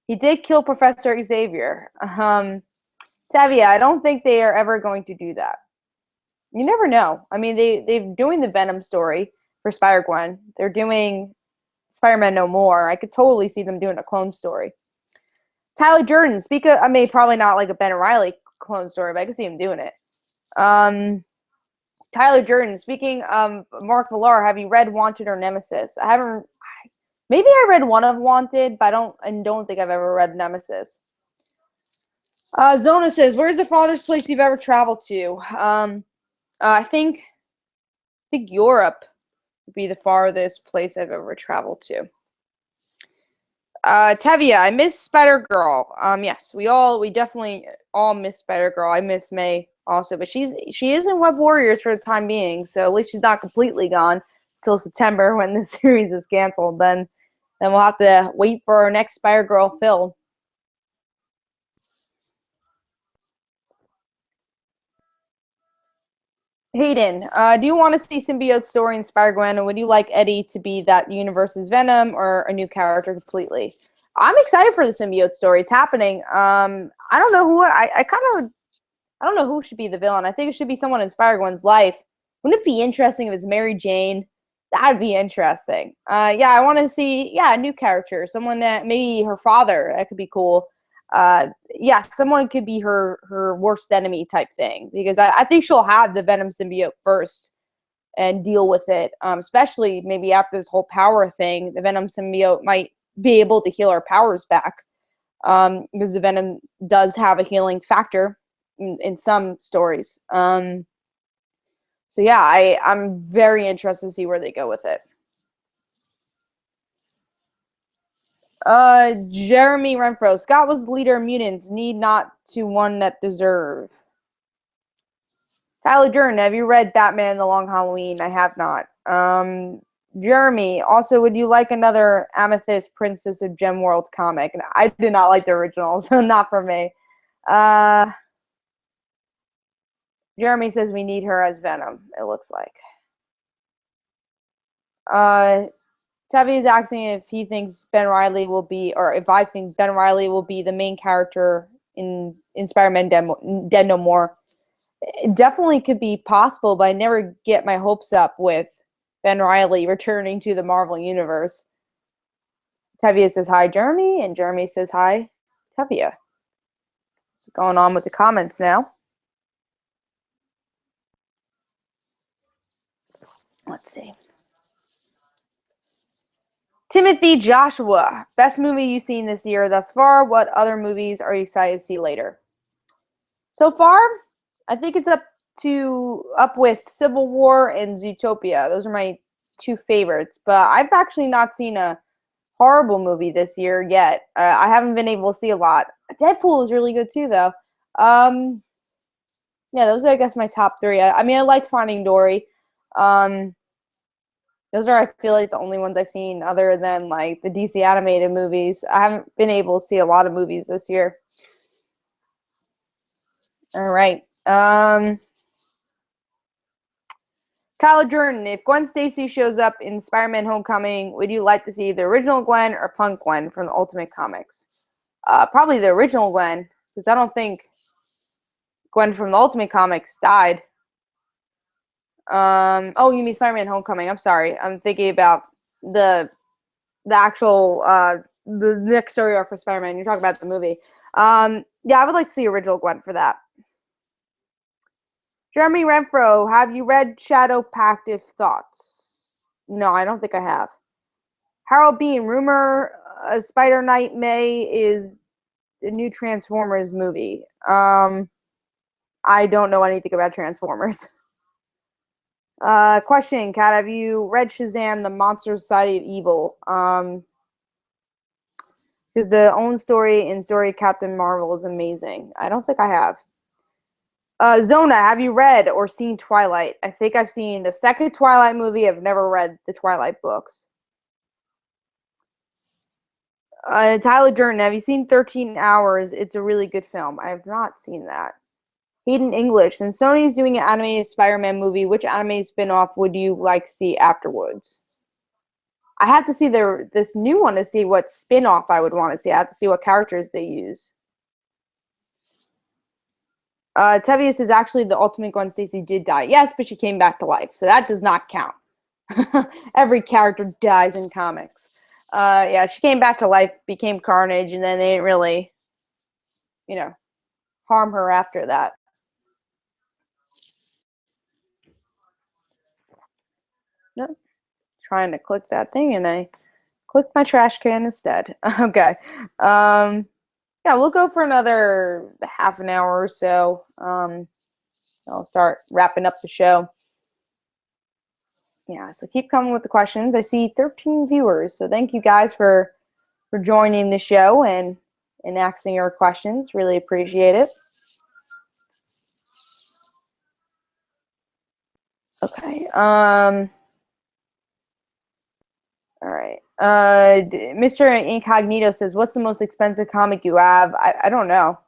He did kill Professor Xavier. Tavia, I don't think they are ever going to do that. You never know. I mean, they're doing the Venom story for Spider-Gwen. They're doing Spider-Man No More. I could totally see them doing a clone story. Tyler Durden, I mean, probably not like a Ben Reilly clone story, but I could see him doing it. Tyler Durden, speaking of Mark Millar, have you read Wanted or Nemesis? I haven't. Maybe I read one of Wanted, but I don't think I've ever read Nemesis. Zona says, "Where's the farthest place you've ever traveled to?" I think Europe would be the farthest place I've ever traveled to. Tevia, I miss Spider-Girl. Yes, we definitely all miss Spider-Girl. I miss May also, but she is in Web Warriors for the time being, so at least she's not completely gone until September when the series is canceled. Then we'll have to wait for our next Spider-Girl film. Hayden, do you want to see symbiote story in Spider-Gwen, or would you like Eddie to be that universe's Venom or a new character completely? I'm excited for the symbiote story. It's happening. I don't know who I don't know who should be the villain. I think it should be someone in Spider-Gwen's life. Wouldn't it be interesting if it's Mary Jane? That'd be interesting. Yeah, I want to see a new character. Someone that maybe her father. That could be cool. Yeah, someone could be her worst enemy type thing, because I think she'll have the Venom symbiote first and deal with it. Especially maybe after this whole power thing, the Venom symbiote might be able to heal her powers back. Because the Venom does have a healing factor in some stories. So yeah, I'm very interested to see where they go with it. Jeremy Renfro. Scott was the leader of mutants. Need not to one that deserve. Tyler Durden, have you read Batman The Long Halloween? I have not. Jeremy, also, would you like another Amethyst Princess of Gemworld comic? And I did not like the original, so not for me. Jeremy says we need her as Venom, it looks like. Tevi is asking if he thinks Ben Reilly will be, or if I think Ben Reilly will be the main character in Spider-Man Dead No More. It definitely could be possible, but I never get my hopes up with Ben Reilly returning to the Marvel Universe. Tevia says hi, Jeremy, and Jeremy says hi, Tevia. What's going on with the comments now? Let's see. Timothy Joshua, best movie you've seen this year thus far. What other movies are you excited to see later? So far, I think it's up with Civil War and Zootopia. Those are my two favorites. But I've actually not seen a horrible movie this year yet. I haven't been able to see a lot. Deadpool was really good too, though. Yeah, those are, I guess, my top three. I mean, I liked Finding Dory. Those are, I feel like, the only ones I've seen other than, like, the DC animated movies. I haven't been able to see a lot of movies this year. All right. Kyler Jordan, if Gwen Stacy shows up in Spider-Man Homecoming, would you like to see the original Gwen or Punk Gwen from the Ultimate Comics? Probably the original Gwen, because I don't think Gwen from the Ultimate Comics died. Oh, you mean Spider-Man Homecoming. I'm sorry. I'm thinking about the actual, the next story arc for Spider-Man. You're talking about the movie. Yeah, I would like to see original Gwen for that. Jeremy Renfro, have you read Shadow Pact? If thoughts? No, I don't think I have. Harold Bean, rumor Spider Knight May is the new Transformers movie. I don't know anything about Transformers. Question, Kat, have you read Shazam, The Monster Society of Evil? Because the own story and story of Captain Marvel is amazing. I don't think I have. Zona, have you read or seen Twilight? I think I've seen the second Twilight movie. I've never read the Twilight books. Tyler Durden, have you seen 13 Hours? It's a really good film. I have not seen that. Hayden English, since Sony's doing an animated Spider-Man movie, which animated spin-off would you like to see afterwards? I have to see this new one to see what spin-off I would want to see. I have to see what characters they use. Tevius is actually the ultimate Gwen Stacy did die. Yes, but she came back to life, so that does not count. Every character dies in comics. Yeah, she came back to life, became Carnage, and then they didn't really, harm her after that. Nope. Trying to click that thing, and I clicked my trash can instead. Okay. Yeah, we'll go for another half an hour or so. I'll start wrapping up the show. Yeah, so keep coming with the questions. I see 13 viewers, so thank you guys for joining the show and asking your questions. Really appreciate it. Okay. All right. Mr. Incognito says, "What's the most expensive comic you have?" I don't know.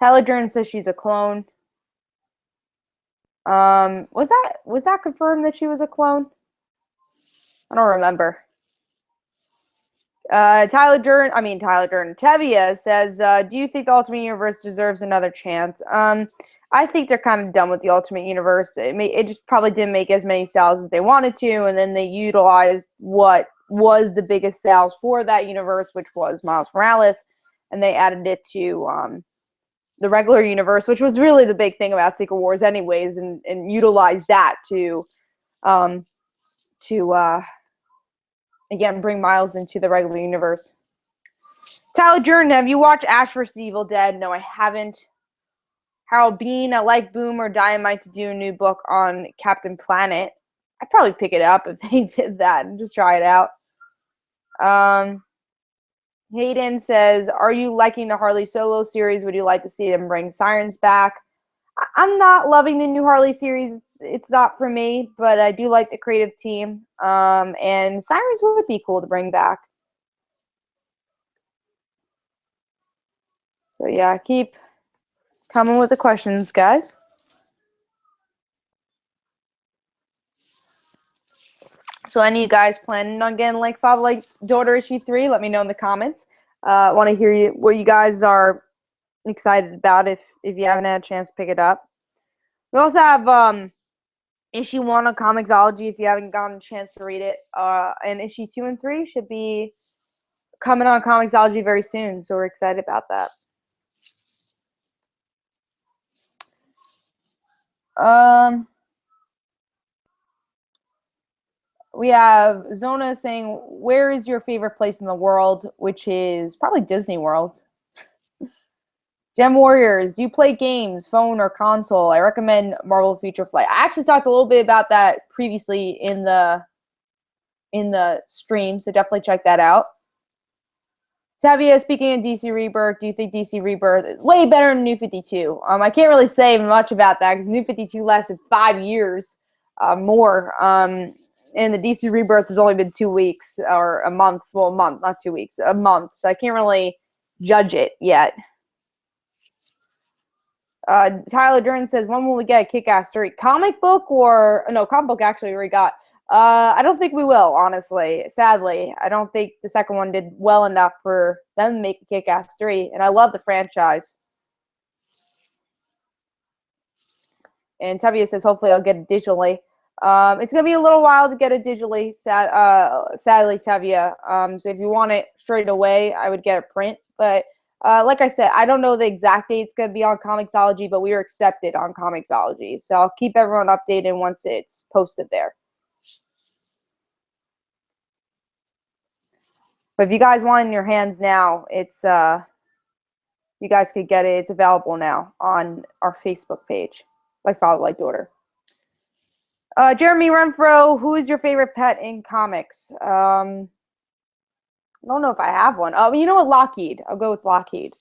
Tyler Durden says she's a clone. Was that confirmed that she was a clone? I don't remember. Tyler Durden. Tevia says, "Do you think the Ultimate Universe deserves another chance?" I think they're kind of done with the Ultimate Universe. It just probably didn't make as many sales as they wanted to, and then they utilized what was the biggest sales for that universe, which was Miles Morales, and they added it to the regular universe, which was really the big thing about Secret Wars, anyways, and utilized that to again bring Miles into the regular universe. Tyler Durden, have you watched Ash vs. Evil Dead? No, I haven't. Harold Bean, I like Boom or Dynamite to do a new book on Captain Planet. I'd probably pick it up if they did that and just try it out. Hayden says, "Are you liking the Harley Solo series? Would you like to see them bring Sirens back?" I'm not loving the new Harley series. It's not for me, but I do like the creative team. And Sirens would be cool to bring back. So yeah, keep coming with the questions, guys. So any of you guys planning on getting like Father Like Daughter issue 3? Let me know in the comments. Want to hear what you guys are excited about if you haven't had a chance to pick it up. We also have issue 1 on Comixology if you haven't gotten a chance to read it. And issue 2 and 3 should be coming on Comixology very soon, so we're excited about that. We have Zona saying, "Where is your favorite place in the world?" Which is probably Disney World. Gem Warriors, do you play games, phone or console? I recommend Marvel Future Flight. I actually talked a little bit about that previously in the stream, so definitely check that out. Tavia, speaking of DC Rebirth, do you think DC Rebirth is way better than New 52? I can't really say much about that because New 52 lasted 5 years more. And the DC Rebirth has only been 2 weeks or a month. Well, a month, not 2 weeks, a month. So I can't really judge it yet. Tyler Durden says, "When will we get a Kick-Ass 3? Comic book or no? Comic book actually we already got. I don't think we will, honestly. Sadly, I don't think the second one did well enough for them to make a Kick-Ass 3, and I love the franchise." And Tevia says, "Hopefully I'll get it digitally." It's going to be a little while to get it digitally, sadly, Tevia. So if you want it straight away, I would get a print. But like I said, I don't know the exact date it's going to be on Comixology, but we are accepted on Comixology. So I'll keep everyone updated once it's posted there. But if you guys want it in your hands now, it's you guys could get it. It's available now on our Facebook page, Like Father, Like Daughter. Jeremy Renfro, who is your favorite pet in comics? I don't know if I have one. Oh, you know what? Lockheed. I'll go with Lockheed.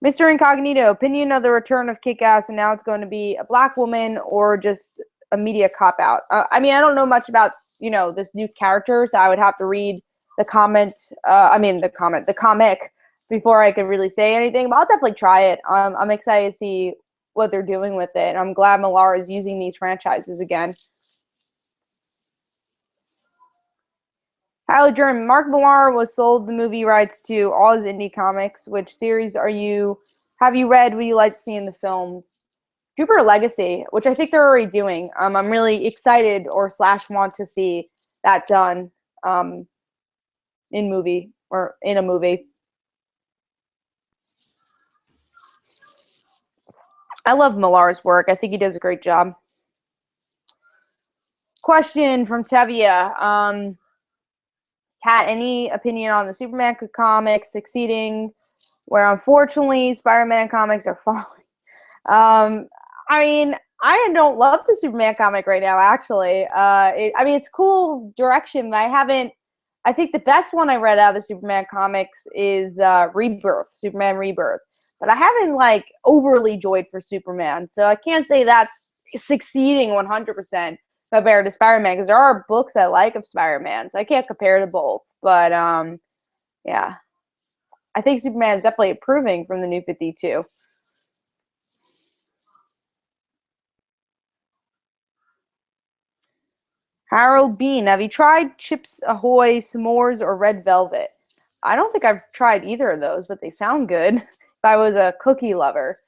Mr. Incognito, opinion of the return of Kick-Ass, and now it's going to be a black woman or just a media cop-out. I mean, I don't know much about, this new character, so I would have to read the the comic before I could really say anything, but I'll definitely try it. I'm excited to see what they're doing with it, and I'm glad Millar is using these franchises again. Tyler German, Mark Millar was sold the movie rights to all his indie comics. Which series have you read? Would you like to see in the film? Jupiter Legacy, which I think they're already doing. I'm really excited or / want to see that done in a movie. I love Millar's work. I think he does a great job. Question from Tevia. Kat, any opinion on the Superman comics succeeding where unfortunately Spider-Man comics are falling? I mean, I don't love the Superman comic right now, actually. It's cool direction, but I think the best one I read out of the Superman comics is Superman Rebirth. But I haven't, overly joyed for Superman, so I can't say that's succeeding 100% compared to Spider-Man, because there are books I like of Spider-Man, so I can't compare to both. But, yeah. I think Superman is definitely improving from the New 52. Harold Bean, have you tried Chips Ahoy, S'mores, or Red Velvet? I don't think I've tried either of those, but they sound good. If I was a cookie lover.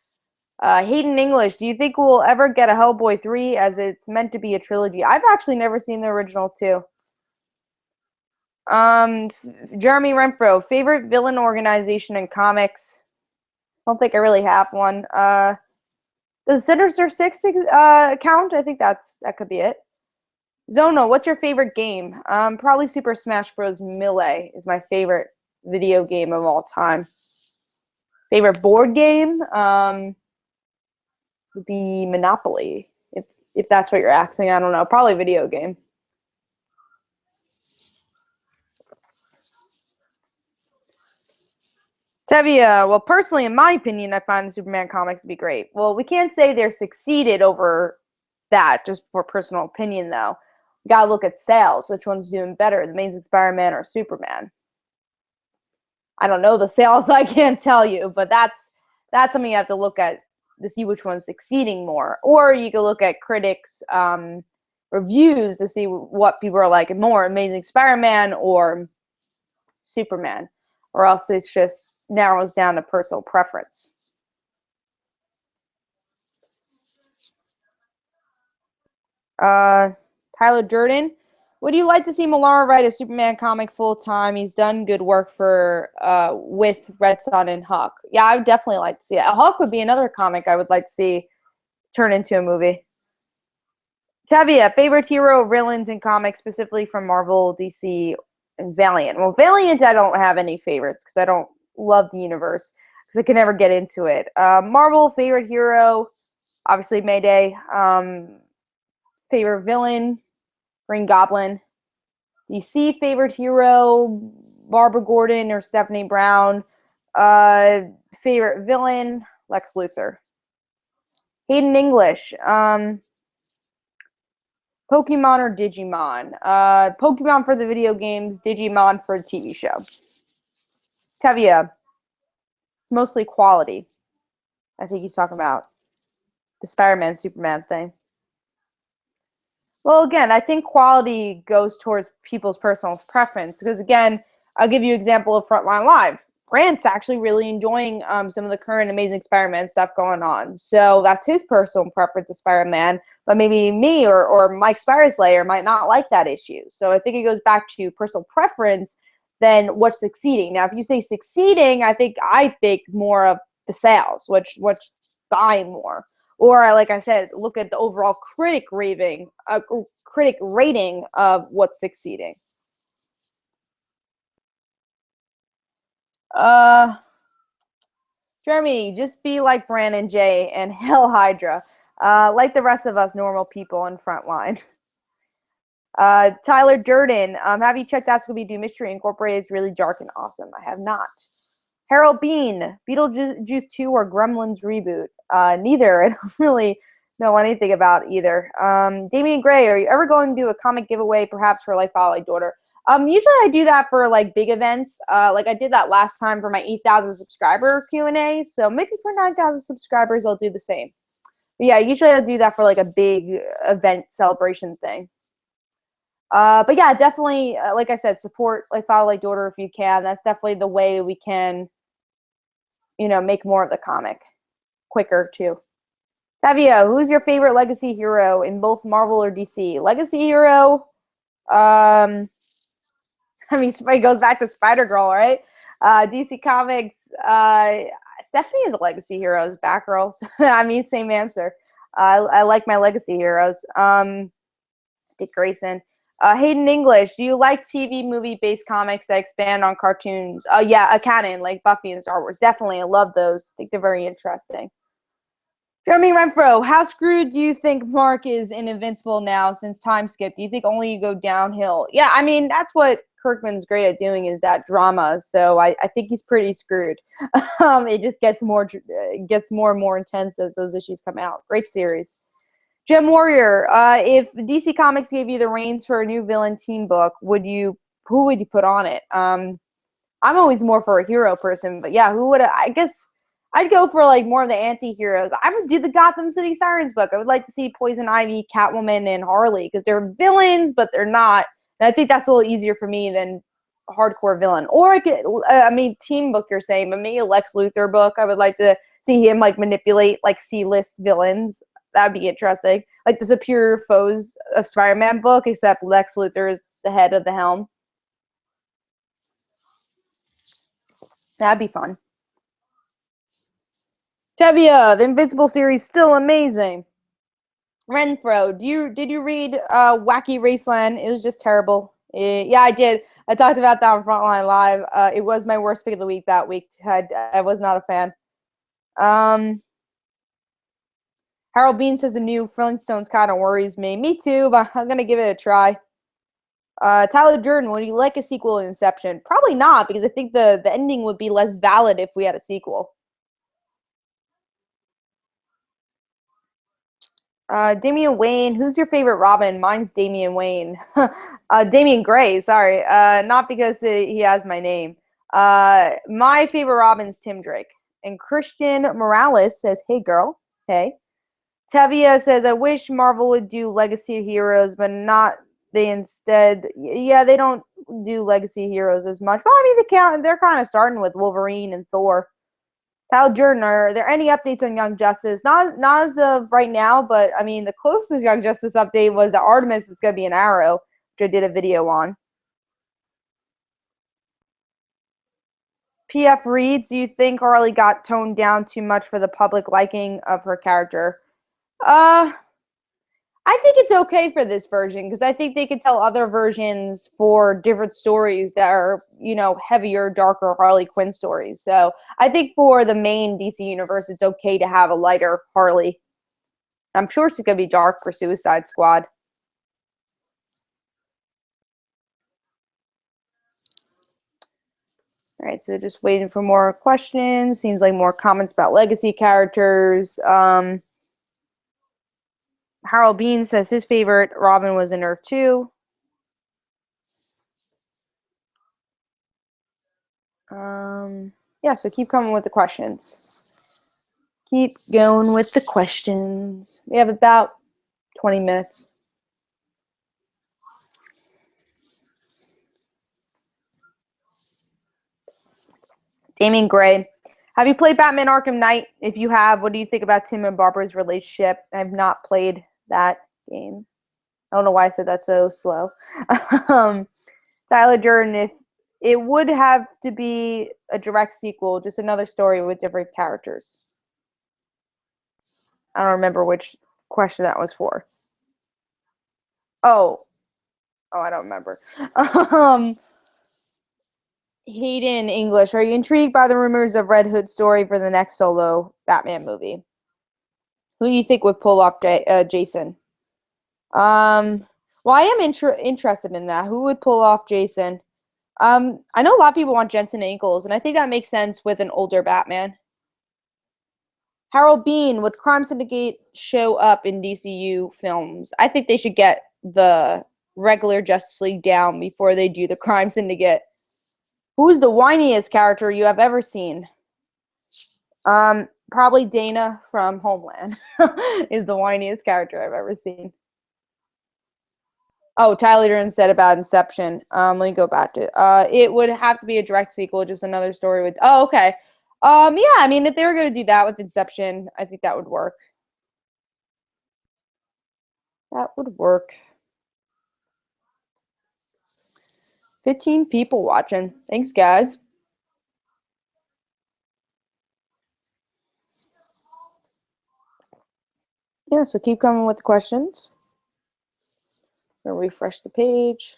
Hayden English, do you think we'll ever get a Hellboy 3 as it's meant to be a trilogy? I've actually never seen the original 2. Jeremy Renfro, favorite villain organization in comics? I don't think I really have one. Does Sinister Six count? I think that could be it. Zono, what's your favorite game? Probably Super Smash Bros. Melee is my favorite video game of all time. Favorite board game would be Monopoly, if that's what you're asking. I don't know. Probably video game. Tevia, well, personally, in my opinion, I find the Superman comics to be great. Well, we can't say they're succeeded over that, just for personal opinion, though. You gotta look at sales. Which one's doing better, The Amazing Spider-Man or Superman? I don't know the sales, I can't tell you, but that's something you have to look at to see which one's succeeding more. Or you can look at critics' reviews to see what people are liking more, Amazing Spider-Man or Superman. Or else it just narrows down to personal preference. Tyler Durden, would you like to see Millar write a Superman comic full time? He's done good work with Red Son and Huck. Yeah, I would definitely like to see that. Huck would be another comic I would like to see turn into a movie. Tevia, favorite hero villains in comics, specifically from Marvel, DC, and Valiant. Well, Valiant, I don't have any favorites because I don't love the universe because I can never get into it. Marvel, favorite hero, obviously Mayday. Favorite villain, Green Goblin. DC favorite hero, Barbara Gordon or Stephanie Brown. Favorite villain, Lex Luthor. Hayden English. Pokemon or Digimon? Pokemon for the video games, Digimon for the TV show. Tevia, mostly quality. I think he's talking about the Spider-Man, Superman thing. Well, again, I think quality goes towards people's personal preference because, again, I'll give you an example of Frontline Live. Grant's actually really enjoying some of the current Amazing Spider-Man stuff going on. So that's his personal preference of Spider-Man, but maybe me or Mike Spiderslayer might not like that issue. So I think it goes back to personal preference than what's succeeding. Now, if you say succeeding, I think more of the sales, which buying more. Or, like I said, look at the overall critic rating of what's succeeding. Jeremy, just be like Brandon J and Hell Hydra. Like the rest of us normal people in Frontline. Tyler Durden, have you checked out Scooby-Doo Mystery Incorporated? It's really dark and awesome. I have not. Harold Bean, Beetlejuice 2 or Gremlins reboot? Neither. I don't really know anything about either. Damian Gray, are you ever going to do a comic giveaway, perhaps for like Follow Daughter? Usually I do that for like big events. Like I did that last time for my 8,000 subscriber Q&A. So maybe for 9,000 subscribers, I'll do the same. But yeah, usually I'll do that for like a big event celebration thing. But yeah, definitely, like I said, support like Follow Like Daughter if you can. That's definitely the way we can, make more of the comic quicker too. Tavia, who's your favorite legacy hero in both Marvel or DC? Legacy hero, it goes back to Spider-Girl, right? DC Comics, Stephanie is a legacy hero, is Batgirl. Same answer. I like my legacy heroes. Dick Grayson. Hayden English, do you like TV movie-based comics that expand on cartoons? Yeah, a canon, like Buffy and Star Wars. Definitely, I love those. I think they're very interesting. Jeremy Renfro, how screwed do you think Mark is in Invincible now since time skip? Do you think only you go downhill? Yeah, that's what Kirkman's great at doing, is that drama. So I think he's pretty screwed. It just gets more and more intense as those issues come out. Great series. Jim Warrior, if DC Comics gave you the reins for a new villain team book, who would you put on it? I'm always more for a hero person, but yeah, I guess I'd go for like more of the anti-heroes. I would do the Gotham City Sirens book. I would like to see Poison Ivy, Catwoman, and Harley, because they're villains, but they're not. And I think that's a little easier for me than a hardcore villain. Or team book you're saying, but maybe a Lex Luthor book. I would like to see him like manipulate like C-list villains. That'd be interesting. Like the Superior Foes of Spider-Man book, except Lex Luthor is the head of the helm. That'd be fun. Tevia, the Invincible series still amazing. Renfro, did you read Wacky Raceland? It was just terrible. Yeah, I did. I talked about that on Frontline Live. It was my worst pick of the week that week. I was not a fan. Harold Bean says the new Flintstones kind of worries me. Me too, but I'm going to give it a try. Tyler Durden, would you like a sequel to Inception? Probably not, because I think the ending would be less valid if we had a sequel. Damian Wayne, who's your favorite Robin? Mine's Damian Wayne. Damian Gray, sorry. Not because he has my name. My favorite Robin's Tim Drake. And Christian Morales says, hey girl, hey. Tevia says, I wish Marvel would do Legacy Heroes, but not they instead. Yeah, they don't do Legacy Heroes as much. But they're kind of starting with Wolverine and Thor. Tyler Jordan, are there any updates on Young Justice? Not as of right now, but the closest Young Justice update was that Artemis is going to be an Arrow, which I did a video on. PF Reads, do you think Harley got toned down too much for the public liking of her character? I think it's okay for this version, because I think they could tell other versions for different stories that are, heavier, darker Harley Quinn stories. So I think for the main DC universe, it's okay to have a lighter Harley. I'm sure it's going to be dark for Suicide Squad. All right, so just waiting for more questions. Seems like more comments about legacy characters. Harold Bean says his favorite Robin was in Earth 2. Yeah, so keep coming with the questions. Keep going with the questions. We have about 20 minutes. Damian Gray. Have you played Batman Arkham Knight? If you have, what do you think about Tim and Barbara's relationship? I have not played that game. I don't know why I said that so slow. Tyler Jordan, if it would have to be a direct sequel, just another story with different characters. I don't remember which question that was for. Oh, I don't remember. Hayden English, are you intrigued by the rumors of Red Hood story for the next solo Batman movie? Who do you think would pull up Jason? Well, Well, I am interested in that. Who would pull off Jason? I know a lot of people want Jensen Ackles, and I think that makes sense with an older Batman. Harold Bean, would Crime Syndicate show up in DCU films? I think they should get the regular Justice League down before they do the Crime Syndicate. Who's the whiniest character you have ever seen? Probably Dana from Homeland is the whiniest character I've ever seen. Oh, Tyler Durden said about Inception. Let me go back to it. It would have to be a direct sequel, just another story with. Oh, okay. Yeah. I mean, if they were gonna do that with Inception, I think that would work. That would work. 15 people watching. Thanks, guys. Yeah. So keep coming with the questions. I'm gonna refresh the page.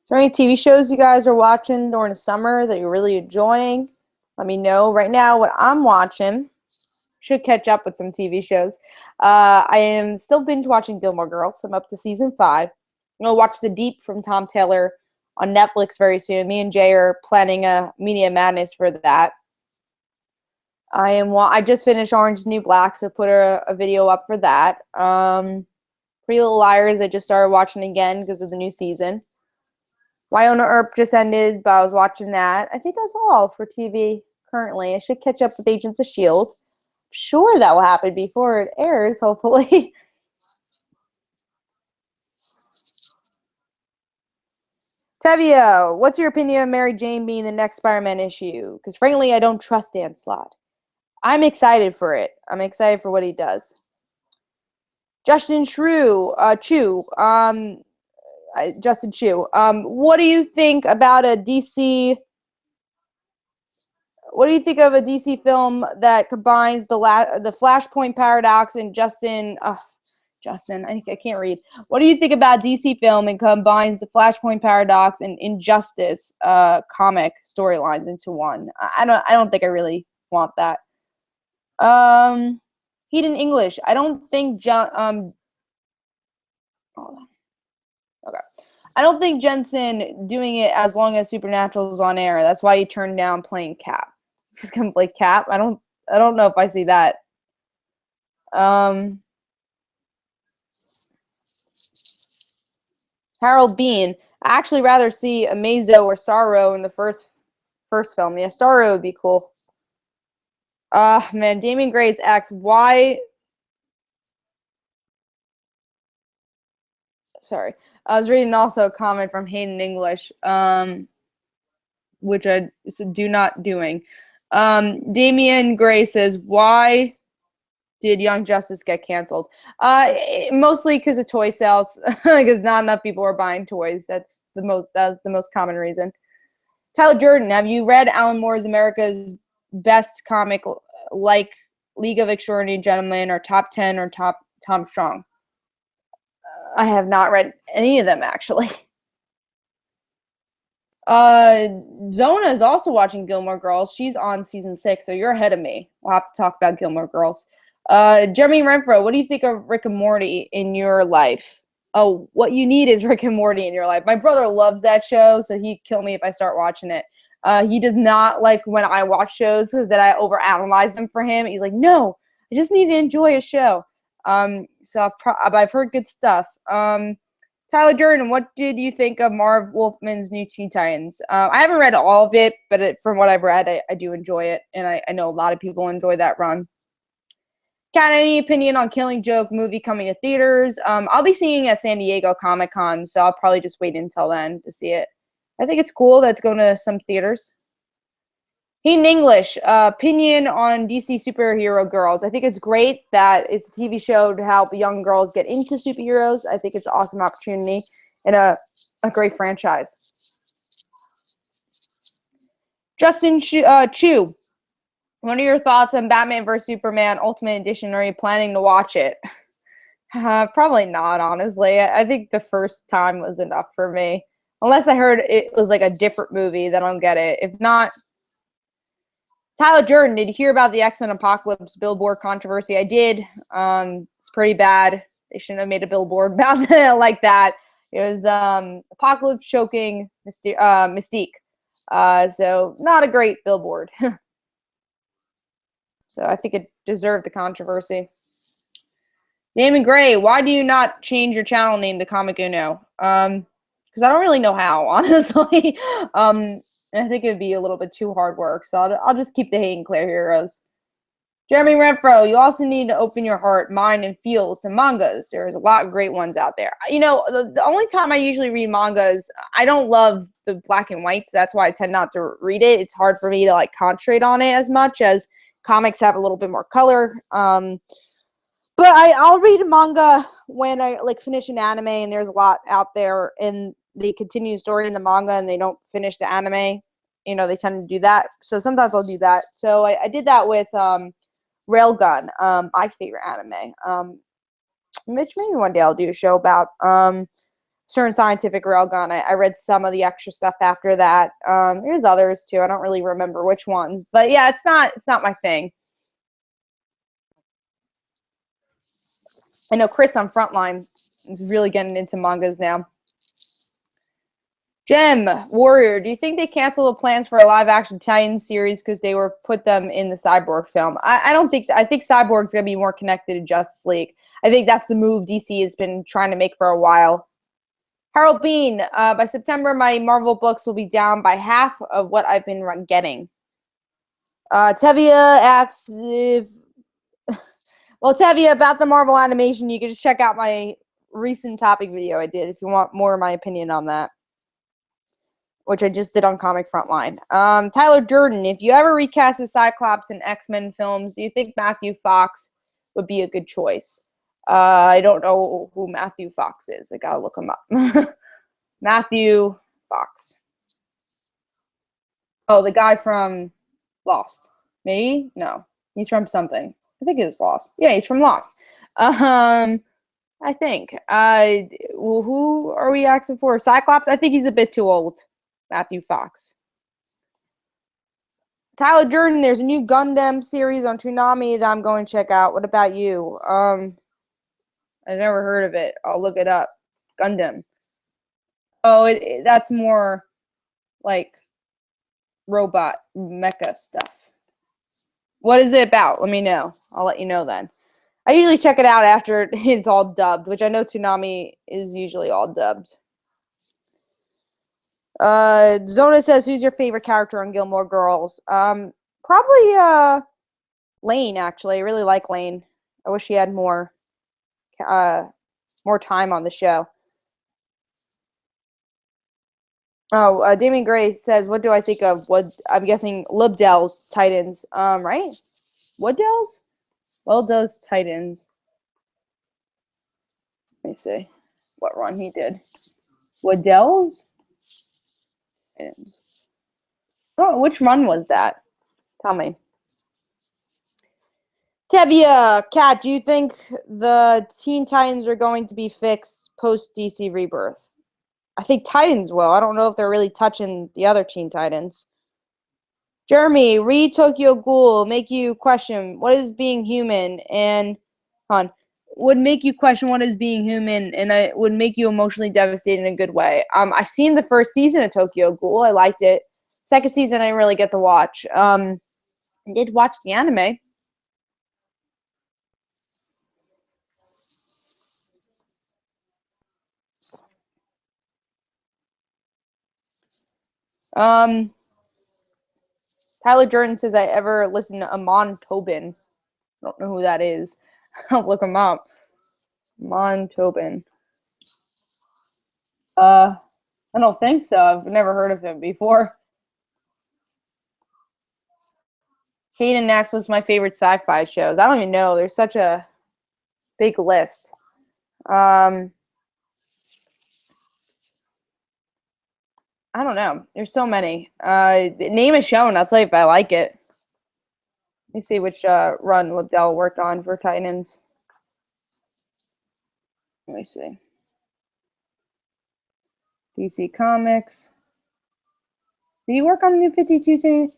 Is there any TV shows you guys are watching during the summer that you're really enjoying? Let me know. Right now, what I'm watching, should catch up with some TV shows. I am still binge watching Gilmore Girls. I'm up to season 5. I'm going to watch The Deep from Tom Taylor on Netflix very soon. Me and Jay are planning a Media Madness for that. I just finished Orange is the New Black, so put a video up for that. Pretty Little Liars, I just started watching again because of the new season. Wynonna Earp just ended, but I was watching that. I think that's all for TV currently. I should catch up with Agents of S.H.I.E.L.D. Sure that will happen before it airs, hopefully. Tevio, what's your opinion of Mary Jane being the next Spider-Man issue? Because frankly, I don't trust Dan Slott. I'm excited for it. I'm excited for what he does. Justin Chu, Justin Chu. What do you think about a DC? What do you think of a DC film that combines the Flashpoint paradox and Justin, I can't read. What do you think about DC film and combines the Flashpoint paradox and Injustice comic storylines into one? I don't think I really want that. Hidden English. I don't think hold on. Okay. I don't think Jensen doing it as long as Supernatural is on air. That's why he turned down playing Cap. He's gonna play Cap. I don't know if I see that. Harold Bean. I actually rather see Amazo or Starro in the first film. Yeah, Starro would be cool. Man, Damien Gray's ex. Why? Sorry, I was reading also a comment from Hayden English, which I do not doing. Damien Gray says, "Why did Young Justice get canceled?" Mostly because of toy sales, because not enough people were buying toys. That's the most common reason. Tyler Durden, have you read Alan Moore's America's Best Comic, like League of Extraordinary Gentlemen or Top 10 or Tom Strong? I have not read any of them, actually. Zona is also watching Gilmore Girls. She's on season 6, so you're ahead of me. We'll have to talk about Gilmore Girls. Jeremy Renfro, what do you think of Rick and Morty in your life? Oh, what you need is Rick and Morty in your life. My brother loves that show, so he'd kill me if I start watching it. He does not like when I watch shows because that I overanalyze them for him. He's like, no, I just need to enjoy a show. So I've heard good stuff. Tyler Durden, what did you think of Marv Wolfman's new Teen Titans? I haven't read all of it, but from what I've read, I do enjoy it, and I know a lot of people enjoy that run. Kat, any opinion on Killing Joke movie coming to theaters? I'll be seeing at San Diego Comic-Con, so I'll probably just wait until then to see it. I think it's cool that it's going to some theaters. In English, opinion on DC superhero girls. I think it's great that it's a TV show to help young girls get into superheroes. I think it's an awesome opportunity and a great franchise. Justin Chu, what are your thoughts on Batman vs. Superman Ultimate Edition? Are you planning to watch it? Probably not, honestly. I think the first time was enough for me. Unless I heard it was like a different movie, then I'll get it. If not, Tyler Durden, did you hear about the X-Men Apocalypse billboard controversy? I did. It's pretty bad. They shouldn't have made a billboard about it like that. It was Apocalypse choking Mystique. So not a great billboard. So I think it deserved the controversy. Damon Gray, why do you not change your channel name to Comic Uno? Because I don't really know how, honestly. I think it would be a little bit too hard work, so I'll just keep the Hate and Clear Heroes. Jeremy Renfro, you also need to open your heart, mind, and feels to mangas. There's a lot of great ones out there. You know, the only time I usually read mangas, I don't love the black and white, so that's why I tend not to read it. It's hard for me to like concentrate on it as much as comics have a little bit more color. But I'll read a manga when I like finish an anime, and there's a lot out there, and they continue the story in the manga and they don't finish the anime. You know, they tend to do that. So sometimes I'll do that. So I did that with Railgun, my favorite anime. Which maybe one day I'll do a show about certain scientific Railgun. I read some of the extra stuff after that. There's others too. I don't really remember which ones, but yeah, it's not my thing. I know Chris on Frontline is really getting into mangas now. Gem Warrior, do you think they canceled the plans for a live-action Titans series because they were put them in the Cyborg film? I don't think. I think Cyborg's gonna be more connected to Justice League. I think that's the move DC has been trying to make for a while. Harold Bean, by September, my Marvel books will be down by half of what I've been getting. Tevia asks if. Well, Tevia, about the Marvel animation, you can just check out my recent topic video I did if you want more of my opinion on that, which I just did on Comic Frontline. Tyler Durden, if you ever recast the Cyclops in X-Men films, do you think Matthew Fox would be a good choice? I don't know who Matthew Fox is. I gotta look him up. Matthew Fox. Oh, the guy from Lost. Maybe? No. He's from something. I think it was Lost. Yeah, he's from Lost. I think. Well, who are we asking for? Cyclops? I think he's a bit too old. Matthew Fox. Tyler Durden, there's a new Gundam series on Toonami that I'm going to check out. What about you? I've never heard of it. I'll look it up. Gundam. Oh, that's more like robot mecha stuff. What is it about? Let me know. I'll let you know then. I usually check it out after it's all dubbed, which I know Toonami is usually all dubbed. Zona says, who's your favorite character on Gilmore Girls? Probably Lane, actually. I really like Lane. I wish she had more time on the show. Oh, Damien Gray says, what do I think of what I'm guessing Lobdell's Titans, right? Woodell's? Lobdell's Titans. Let me see what run he did. Woodell's? Oh, which run was that? Tell me. Tevia, Kat, do you think the Teen Titans are going to be fixed post DC Rebirth? I think Titans will. I don't know if they're really touching the other Teen Titans. Jeremy, read Tokyo Ghoul, make you question what is being human, and would make you question what is being human, and it would make you emotionally devastated in a good way. I've seen the first season of Tokyo Ghoul. I liked it. Second season, I didn't really get to watch. I did watch the anime. Tyler Jordan says, I ever listened to Amon Tobin. I don't know who that is. I'll look him up. Amon Tobin. I don't think so. I've never heard of him before. Hayden Nax was my favorite sci-fi shows. I don't even know. There's such a big list. I don't know. There's so many. Name a show, and I'll tell you if I like it. Let me see which run Lobdell worked on for Titans. Let me see. DC Comics. Did he work on the New 52 team?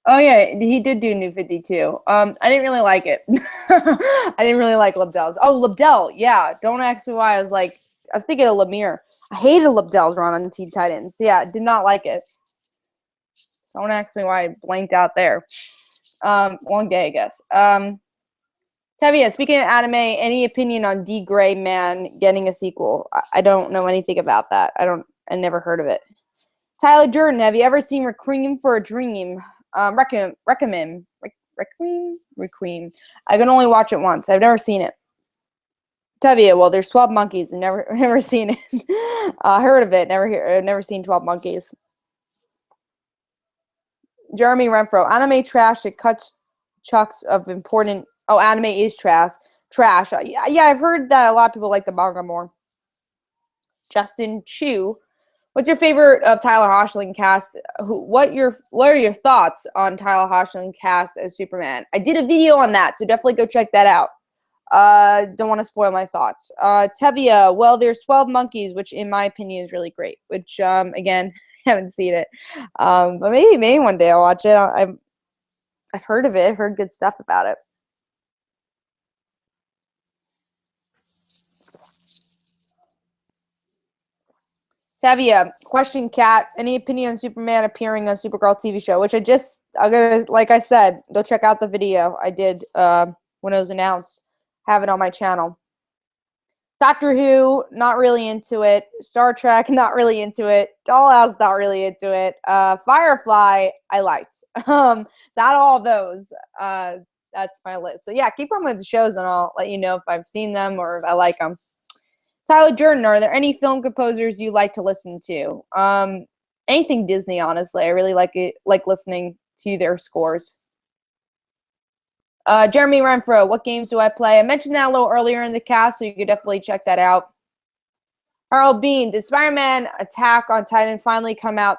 Oh yeah, he did do New 52. I didn't really like it. I didn't really like Lobdell's. Oh, Lobdell, yeah. Don't ask me why. I was thinking of Lemire. I hated Lobdell's run on the Teen Titans. Yeah, did not like it. Don't ask me why I blanked out there. Long day, I guess. Tevia, speaking of anime, any opinion on D. Gray Man getting a sequel? I don't know anything about that. I never heard of it. Tyler Jordan, have you ever seen Requiem for a Dream? Requiem. I can only watch it once. I've never seen it. Tevia, well, there's 12 Monkeys and never seen it. Heard of it, never seen 12 Monkeys. Jeremy Renfro, anime trash. It cuts chunks of important. Oh, anime is trash. Trash. Yeah, I've heard that a lot of people like the manga more. Justin Chu, what's your favorite of Tyler Hoechlin cast? What are your thoughts on Tyler Hoechlin cast as Superman? I did a video on that, so definitely go check that out. Don't want to spoil my thoughts. Tevia, well, there's 12 Monkeys, which in my opinion is really great. Which again, haven't seen it. But maybe one day I'll watch it. I've heard of it. I've heard good stuff about it. Tavia, question, Cat. Any opinion on Superman appearing on Supergirl TV show? Which I'm gonna, like I said, go check out the video I did when it was announced. Have it on my channel. Doctor Who, not really into it. Star Trek, not really into it. Dollhouse, not really into it. Firefly, I liked. It's out of all those. That's my list. So yeah, keep on with the shows, and I'll let you know if I've seen them or if I like them. Tyler Jordan, are there any film composers you like to listen to? Anything Disney, honestly. I really like listening to their scores. Jeremy Renfro, what games do I play? I mentioned that a little earlier in the cast, so you could definitely check that out. Harold Bean, did Spider-Man Attack on Titan finally come out?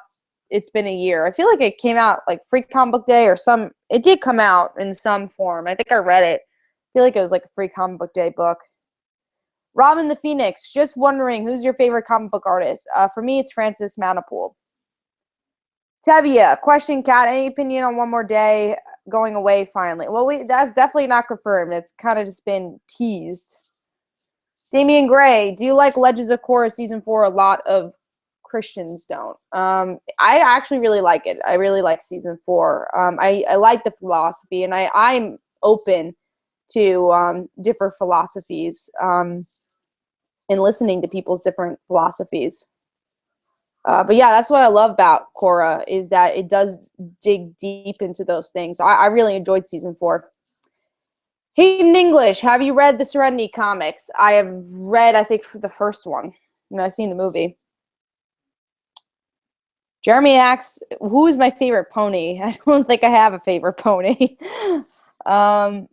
It's been a year. I feel like it came out like Free Comic Book Day or some. It did come out in some form. I think I read it. I feel like it was like a Free Comic Book Day book. Robin the Phoenix, just wondering, who's your favorite comic book artist? For me, it's Francis Manapool. Tevia, question, Cat, any opinion on One More Day going away finally? Well, that's definitely not confirmed. It's kind of just been teased. Damian Gray, do you like Legends of Korra Season 4? A lot of Christians don't. I actually really like it. I really like Season 4. I like the philosophy, and I'm open to different philosophies. And listening to people's different philosophies. But yeah, that's what I love about Korra, is that it does dig deep into those things. I really enjoyed Season 4. Hayden English, have you read the Serenity comics? I have read, I think, the first one. I've seen the movie. Jeremy asks, who is my favorite pony? I don't think I have a favorite pony. Zona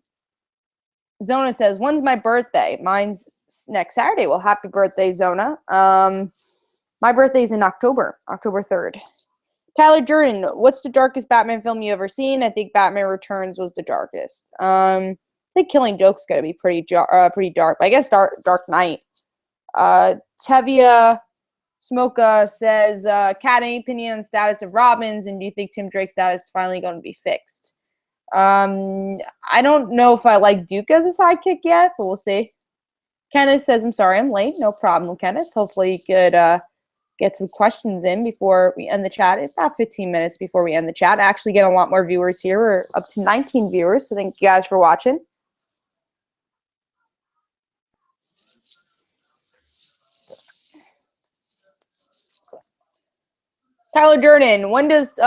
says, when's my birthday? Mine's next Saturday. Well, happy birthday, Zona. My birthday's in October 3rd. Tyler Jordan, what's the darkest Batman film you ever seen? I think Batman Returns was the darkest. I think Killing Joke's gonna be pretty dark, but I guess Dark Knight. Tevia Smoka says, Cat, any opinion on the status of Robins, and do you think Tim Drake's status is finally going to be fixed? I don't know if I like Duke as a sidekick yet, but we'll see. Kenneth says, I'm sorry I'm late. No problem, Kenneth. Hopefully you could get some questions in before we end the chat. It's about 15 minutes before we end the chat. I actually get a lot more viewers here. We're up to 19 viewers, so thank you guys for watching. Tyler Jordan, when does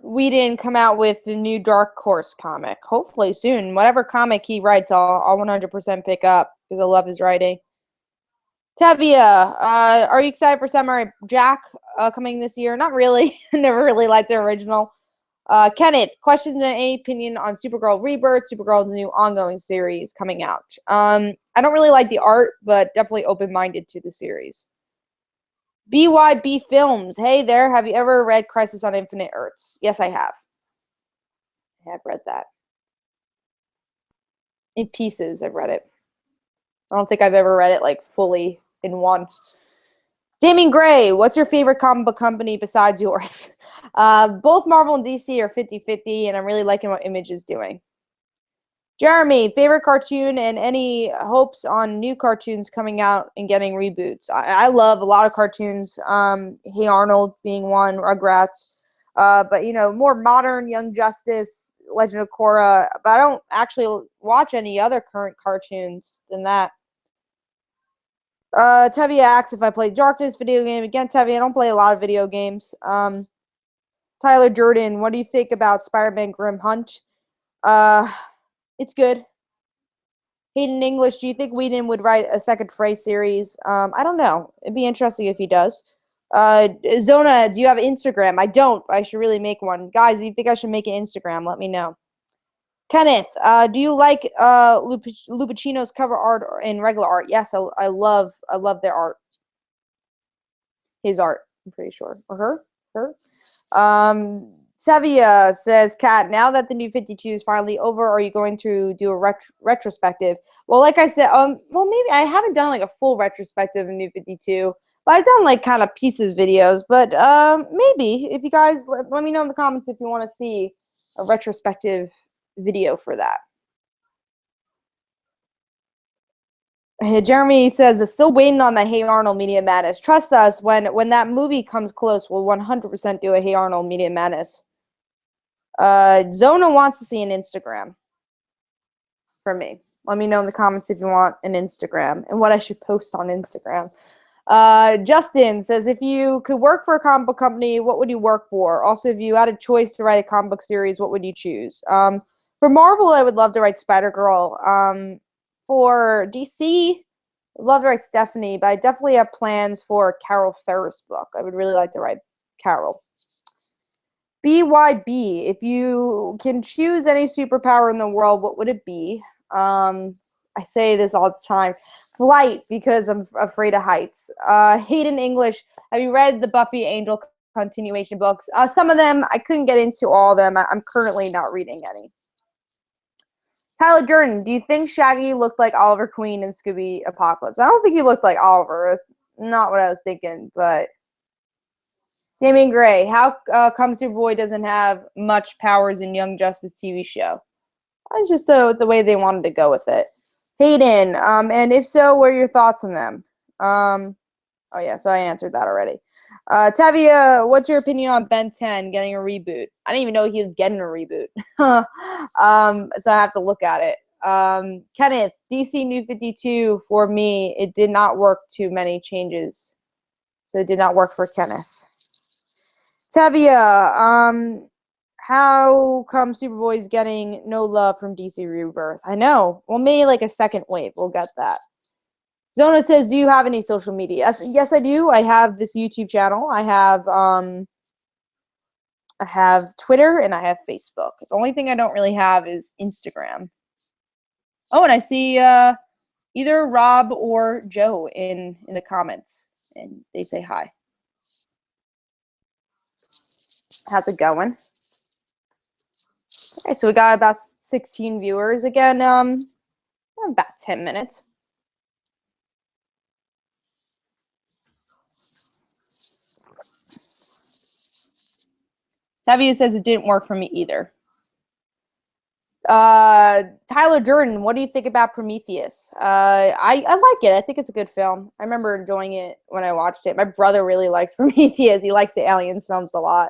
Whedon come out with the new Dark Horse comic? Hopefully soon. Whatever comic he writes, I'll 100% pick up because I love his writing. Tevia, are you excited for Samurai Jack coming this year? Not really. Never really liked the original. Kenneth, questions and any opinion on Supergirl Rebirth, Supergirl, the new ongoing series coming out? I don't really like the art, but definitely open-minded to the series. BYB Films. Hey there, have you ever read Crisis on Infinite Earths? Yes, I have. I have read that. In pieces, I've read it. I don't think I've ever read it like fully in one. Damien Gray, what's your favorite comic book company besides yours? Both Marvel and DC are 50-50, and I'm really liking what Image is doing. Jeremy, favorite cartoon and any hopes on new cartoons coming out and getting reboots? I love a lot of cartoons. Hey Arnold being one, Rugrats. But, more modern, Young Justice, Legend of Korra. But I don't actually watch any other current cartoons than that. Tevye asks if I play Darkness video game. Again, Tevye, I don't play a lot of video games. Tyler Jordan, what do you think about Spider-Man Grim Hunt? It's good. Hayden English, do you think Whedon would write a second Frey series? I don't know. It'd be interesting if he does. Zona, do you have Instagram? I don't. I should really make one. Guys, do you think I should make an Instagram? Let me know. Kenneth, do you like Lupacino's cover art and regular art? Yes, I love their art. His art, I'm pretty sure. Or her. Sevilla says, Kat, now that the New 52 is finally over, are you going to do a retrospective? Well, like I said, maybe I haven't done like a full retrospective of New 52, but I've done like kind of pieces videos. But maybe if you guys let me know in the comments if you want to see a retrospective video for that. Jeremy says, still waiting on the Hey Arnold Media Madness. Trust us, when that movie comes close, we'll 100% do a Hey Arnold Media Madness. Zona wants to see an Instagram for me. Let me know in the comments if you want an Instagram and what I should post on Instagram. Justin says, if you could work for a comic book company, what would you work for? Also, if you had a choice to write a comic book series, what would you choose? For Marvel, I would love to write Spider-Girl. For DC, I'd love to write Stephanie, but I definitely have plans for a Carol Ferris book. I would really like to write Carol. BYB, if you can choose any superpower in the world, what would it be? I say this all the time. Flight, because I'm afraid of heights. Hayden English, have you read the Buffy Angel continuation books? Some of them, I couldn't get into all of them. I'm currently not reading any. Tyler Jordan, do you think Shaggy looked like Oliver Queen in Scooby Apocalypse? I don't think he looked like Oliver. That's not what I was thinking, but... Damien Gray, how come Superboy doesn't have much powers in Young Justice TV show? It's just the way they wanted to go with it. Hayden, and if so, what are your thoughts on them? Oh yeah, so I answered that already. Tavia, what's your opinion on Ben 10 getting a reboot? I didn't even know he was getting a reboot. So I have to look at it. Kenneth, DC New 52, for me, it did not work too many changes. So it did not work for Kenneth. Tavia, how come Superboy's getting no love from DC Rebirth? I know. Well, maybe like a second wave. We'll get that. Zona says, do you have any social media? Yes, I do. I have this YouTube channel. I have Twitter and I have Facebook. The only thing I don't really have is Instagram. Oh, and I see either Rob or Joe in the comments, and they say hi. How's it going? Okay, so we got about 16 viewers. Again, about 10 minutes. Tavia says it didn't work for me either. Tyler Jordan, what do you think about Prometheus? I like it. I think it's a good film. I remember enjoying it when I watched it. My brother really likes Prometheus. He likes the Aliens films a lot.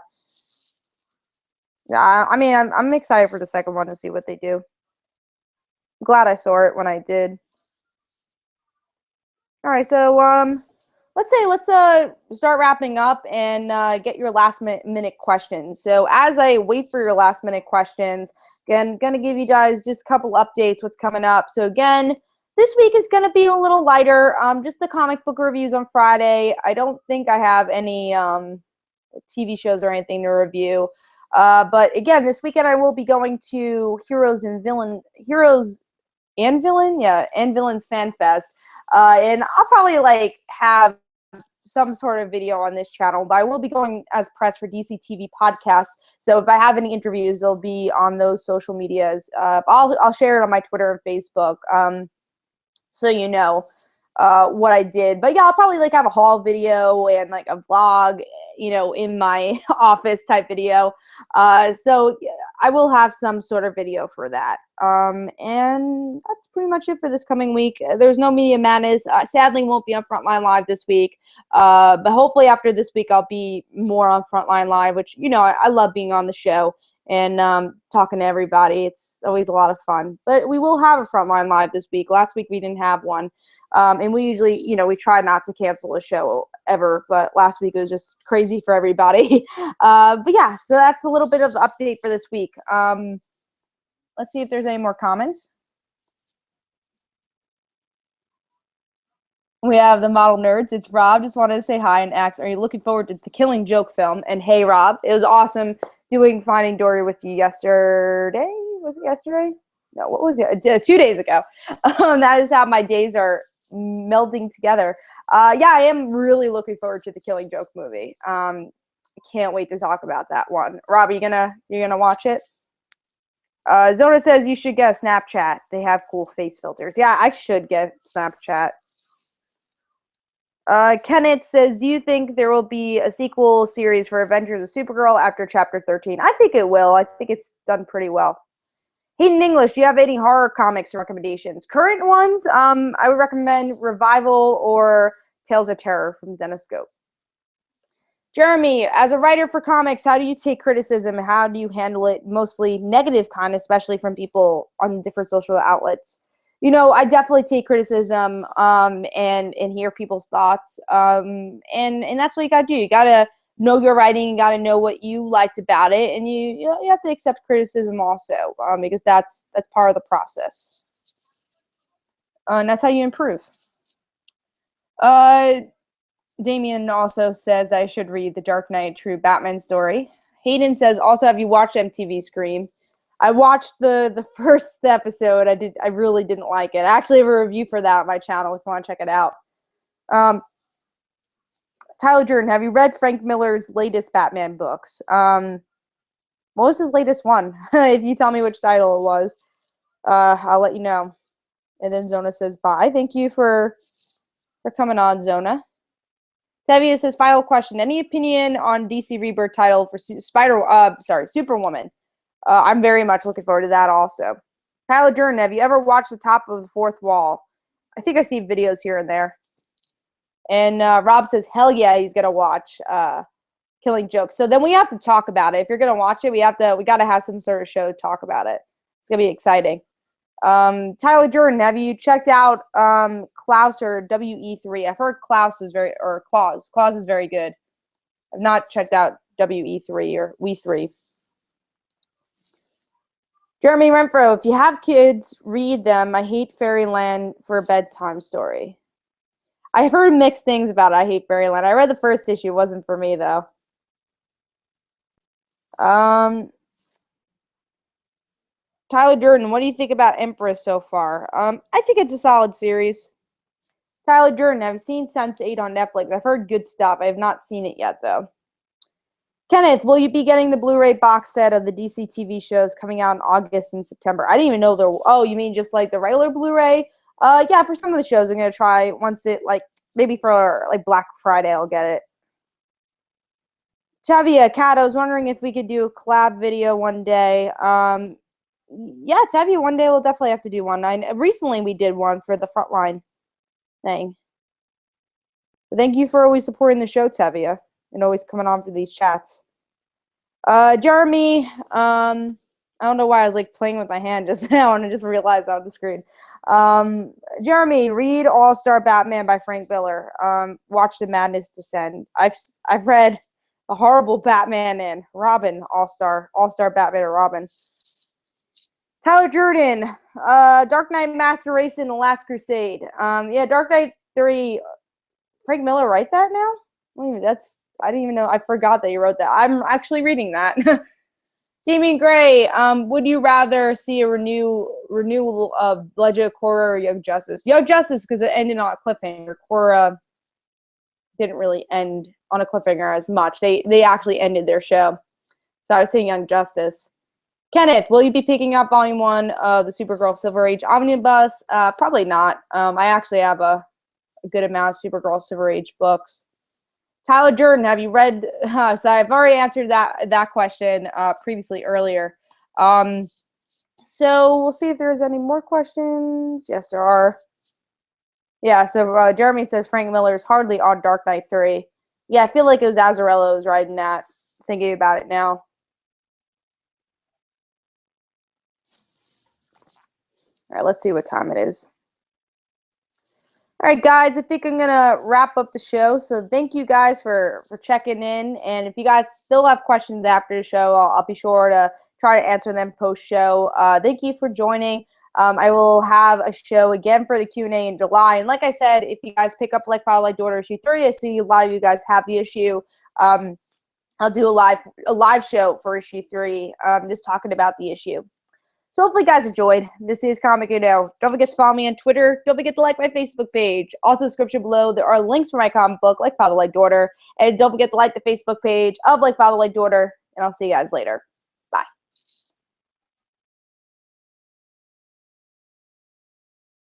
Yeah, I mean, I'm excited for the second one to see what they do. I'm glad I saw it when I did. All right, so let's start wrapping up and get your last minute questions. So as I wait for your last minute questions, again, gonna give you guys just a couple updates, what's coming up. So again, this week is gonna be a little lighter. Just the comic book reviews on Friday. I don't think I have any TV shows or anything to review. But again, this weekend I will be going to Heroes and Villains Fan Fest. And I'll probably like have some sort of video on this channel, but I will be going as press for DC TV podcasts. So if I have any interviews, they'll be on those social medias. I'll share it on my Twitter and Facebook. So you know. what I did. But yeah, I'll probably like have a haul video and like a vlog, in my office type video. So yeah, I will have some sort of video for that. And that's pretty much it for this coming week. There's no Media Madness. Sadly, won't be on Frontline Live this week. But hopefully after this week, I'll be more on Frontline Live, which, I love being on the show and talking to everybody. It's always a lot of fun. But we will have a Frontline Live this week. Last week, we didn't have one. And we usually, we try not to cancel a show ever, but last week it was just crazy for everybody. But yeah, so that's a little bit of the update for this week. Let's see if there's any more comments. We have the Model Nerds. It's Rob. Just wanted to say hi and ask, are you looking forward to the Killing Joke film? And hey, Rob, it was awesome doing Finding Dory with you yesterday. Was it yesterday? No, what was it? 2 days ago. That is how my days are melding together. Yeah, I am really looking forward to the Killing Joke movie. I can't wait to talk about that one. Rob, you gonna watch it? Zona says you should get a Snapchat. They have cool face filters. Yeah, I should get Snapchat. Kenneth says, do you think there will be a sequel series for Adventures of Supergirl after Chapter 13? I think it will. I think it's done pretty well. Hayden English, do you have any horror comics recommendations? Current ones, I would recommend Revival or Tales of Terror from Zenoscope. Jeremy, as a writer for comics, how do you take criticism? How do you handle it? Mostly negative kind, especially from people on different social outlets. I definitely take criticism and hear people's thoughts. And that's what you got to do. You got to know your writing. You got to know what you liked about it. And you have to accept criticism also because that's part of the process. And that's how you improve. Damien also says I should read The Dark Knight True Batman story. Hayden says, also, have you watched MTV Scream? I watched the first episode. I really didn't like it. I actually have a review for that on my channel if you want to check it out. Tyler Jordan, have you read Frank Miller's latest Batman books? What was his latest one? If you tell me which title it was, I'll let you know. And then Zona says, bye. Thank you for coming on, Zona. Tevia says, final question. Any opinion on DC Rebirth title for Superwoman? I'm very much looking forward to that also. Tyler Jordan, have you ever watched The Top of the Fourth Wall? I think I see videos here and there. And Rob says, hell yeah, he's going to watch Killing Joke. So then we have to talk about it. If you're going to watch it, we got to have some sort of show to talk about it. It's going to be exciting. Tyler Jordan, have you checked out Klaus or WE3? I've heard Klaus is Klaus is very good. I've not checked out WE3 or We3. Jeremy Renfro, if you have kids, read them. I hate Fairyland for a bedtime story. I've heard mixed things about I Hate Fairyland. I read the first issue. It wasn't for me, though. Tyler Jordan, what do you think about Empress so far? I think it's a solid series. Tyler Jordan, I've seen Sense8 on Netflix. I've heard good stuff. I have not seen it yet, though. Kenneth, will you be getting the Blu-ray box set of the DC TV shows coming out in August and September? I didn't even know there. Oh, you mean just like the regular Blu-ray? Yeah, for some of the shows, I'm gonna try once it maybe for Black Friday, I'll get it. Tavia, Kat, I was wondering if we could do a collab video one day. Yeah, Tavia, one day we'll definitely have to do one. Recently we did one for the Frontline thing. But thank you for always supporting the show, Tavia, and always coming on for these chats. Jeremy, I don't know why I was playing with my hand just now and I just realized on the screen. Jeremy, read All-Star Batman by Frank Miller. Watch The Madness Descend. I've read The Horrible Batman and Robin, All-Star Batman and Robin. Tyler Jordan, Dark Knight Master Race in The Last Crusade. Yeah, Dark Knight 3. Frank Miller write that now? I didn't even know. I forgot that you wrote that. I'm actually reading that. Damien Gray, would you rather see a renewal of Legend of Korra or Young Justice? Young Justice, because it ended on a cliffhanger. Korra didn't really end on a cliffhanger as much. They actually ended their show. So I was saying Young Justice. Kenneth, will you be picking up Volume 1 of the Supergirl Silver Age Omnibus? Probably not. I actually have a a good amount of Supergirl Silver Age books. Tyler Jordan, have you read? So I've already answered that question previously earlier. So we'll see if there's any more questions. Yes, there are. Yeah, so Jeremy says Frank Miller's hardly on Dark Knight 3. Yeah, I feel like it was Azzarello who's writing that, thinking about it now. All right, let's see what time it is. All right, guys, I think I'm going to wrap up the show. So thank you guys for checking in. And if you guys still have questions after the show, I'll be sure to try to answer them post-show. Thank you for joining. I will have a show again for the Q&A in July. And like I said, if you guys pick up Like Father, Like Daughter issue 3, I see a lot of you guys have the issue. I'll do a live show for issue 3, just talking about the issue. So hopefully you guys enjoyed. This is Comic Uno. Don't forget to follow me on Twitter. Don't forget to like my Facebook page. Also, in the description below, there are links for my comic book, Like Father, Like Daughter. And don't forget to like the Facebook page of Like Father, Like Daughter. And I'll see you guys later.